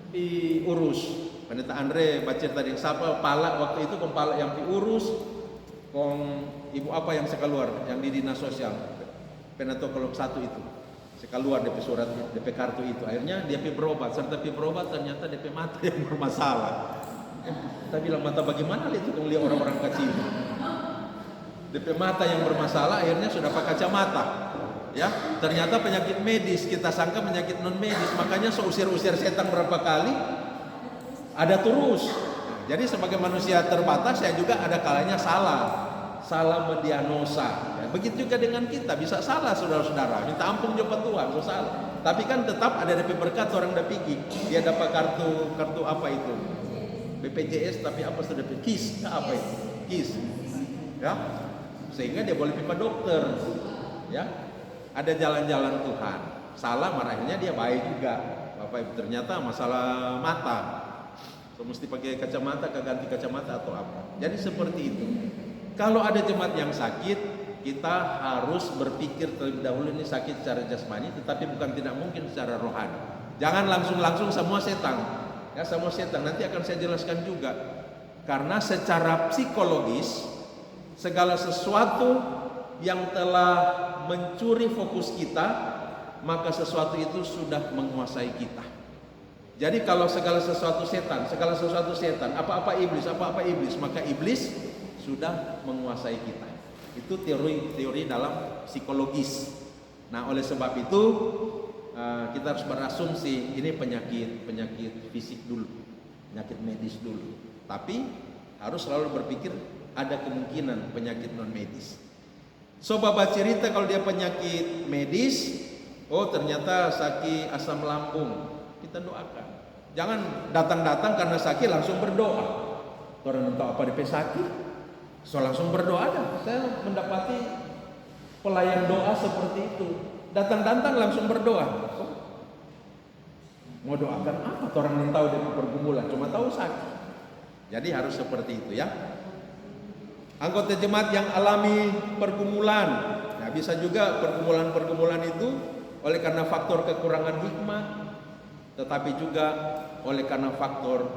diurus. Pendeta Andre baca tadi siapa pala waktu itu kepala yang diurus, ibu apa yang sekeluar yang di dinas sosial, penato kolom 1 itu. Keluar DP surat, DP kartu itu. Akhirnya dia berobat, serta berobat ternyata DP mata yang bermasalah. Kita bilang mata bagaimana itu kalau lihat orang-orang kecil. DP mata yang bermasalah akhirnya sudah pakai kacamata. Ya, ternyata penyakit medis, kita sangka penyakit non medis. Makanya usir-usir setan berapa kali ada terus. Jadi sebagai manusia terbatas saya juga ada kalanya salah mendiagnosa. Begitu juga dengan kita, bisa salah saudara-saudara. Minta ampun juga Tuhan, so salah. Tapi kan tetap ada DP berkat orang dah pergi. Dia dapat kartu apa itu? BPJS tapi apa sudah KIS? Apa itu? KIS. Ya. Sehingga dia boleh pipa dokter. Ya. Ada jalan-jalan Tuhan. Salah marahnya dia baik juga. Bapak Ibu ternyata masalah mata. So, mesti pakai kacamata, ganti kacamata atau apa. Jadi seperti itu. Kalau ada jemaat yang sakit, kita harus berpikir terlebih dahulu ini sakit secara jasmani, tetapi bukan tidak mungkin secara rohani. Jangan langsung semua setan. Ya semua setan. Nanti akan saya jelaskan juga. Karena secara psikologis segala sesuatu yang telah mencuri fokus kita, maka sesuatu itu sudah menguasai kita. Jadi kalau segala sesuatu setan, apa-apa iblis, maka iblis sudah menguasai kita. Itu teori dalam psikologis. Nah, oleh sebab itu kita harus berasumsi ini penyakit fisik dulu, penyakit medis dulu. Tapi harus selalu berpikir ada kemungkinan penyakit non medis. So Bapak cerita kalau dia penyakit medis, oh ternyata sakit asam lambung, kita doakan. Jangan datang-datang karena sakit langsung berdoa. Orang tahu apa DP sakit, so langsung berdoa ada. Saya mendapati pelayan doa seperti itu. Datang-datang langsung berdoa. Oh, mau doakan apa? Orang yang tahu dia pergumulan, cuma tahu sakit. Jadi harus seperti itu ya. Anggota jemaat yang alami pergumulan, nah bisa juga pergumulan-pergumulan itu oleh karena faktor kekurangan hikmah, tetapi juga oleh karena faktor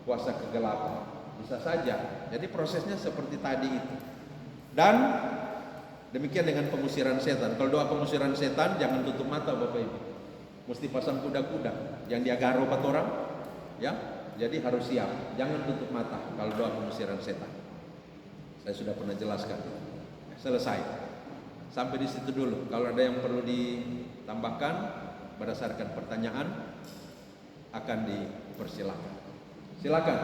kuasa kegelapan. Bisa saja. Jadi prosesnya seperti tadi itu. Dan demikian dengan pengusiran setan. Kalau doa pengusiran setan jangan tutup mata Bapak Ibu. Mesti pasang kuda-kuda yang dia garo pat orang, ya. Jadi harus siap. Jangan tutup mata kalau doa pengusiran setan. Saya sudah pernah jelaskan. Selesai. Sampai di situ dulu. Kalau ada yang perlu ditambahkan berdasarkan pertanyaan akan dipersilakan. Silakan.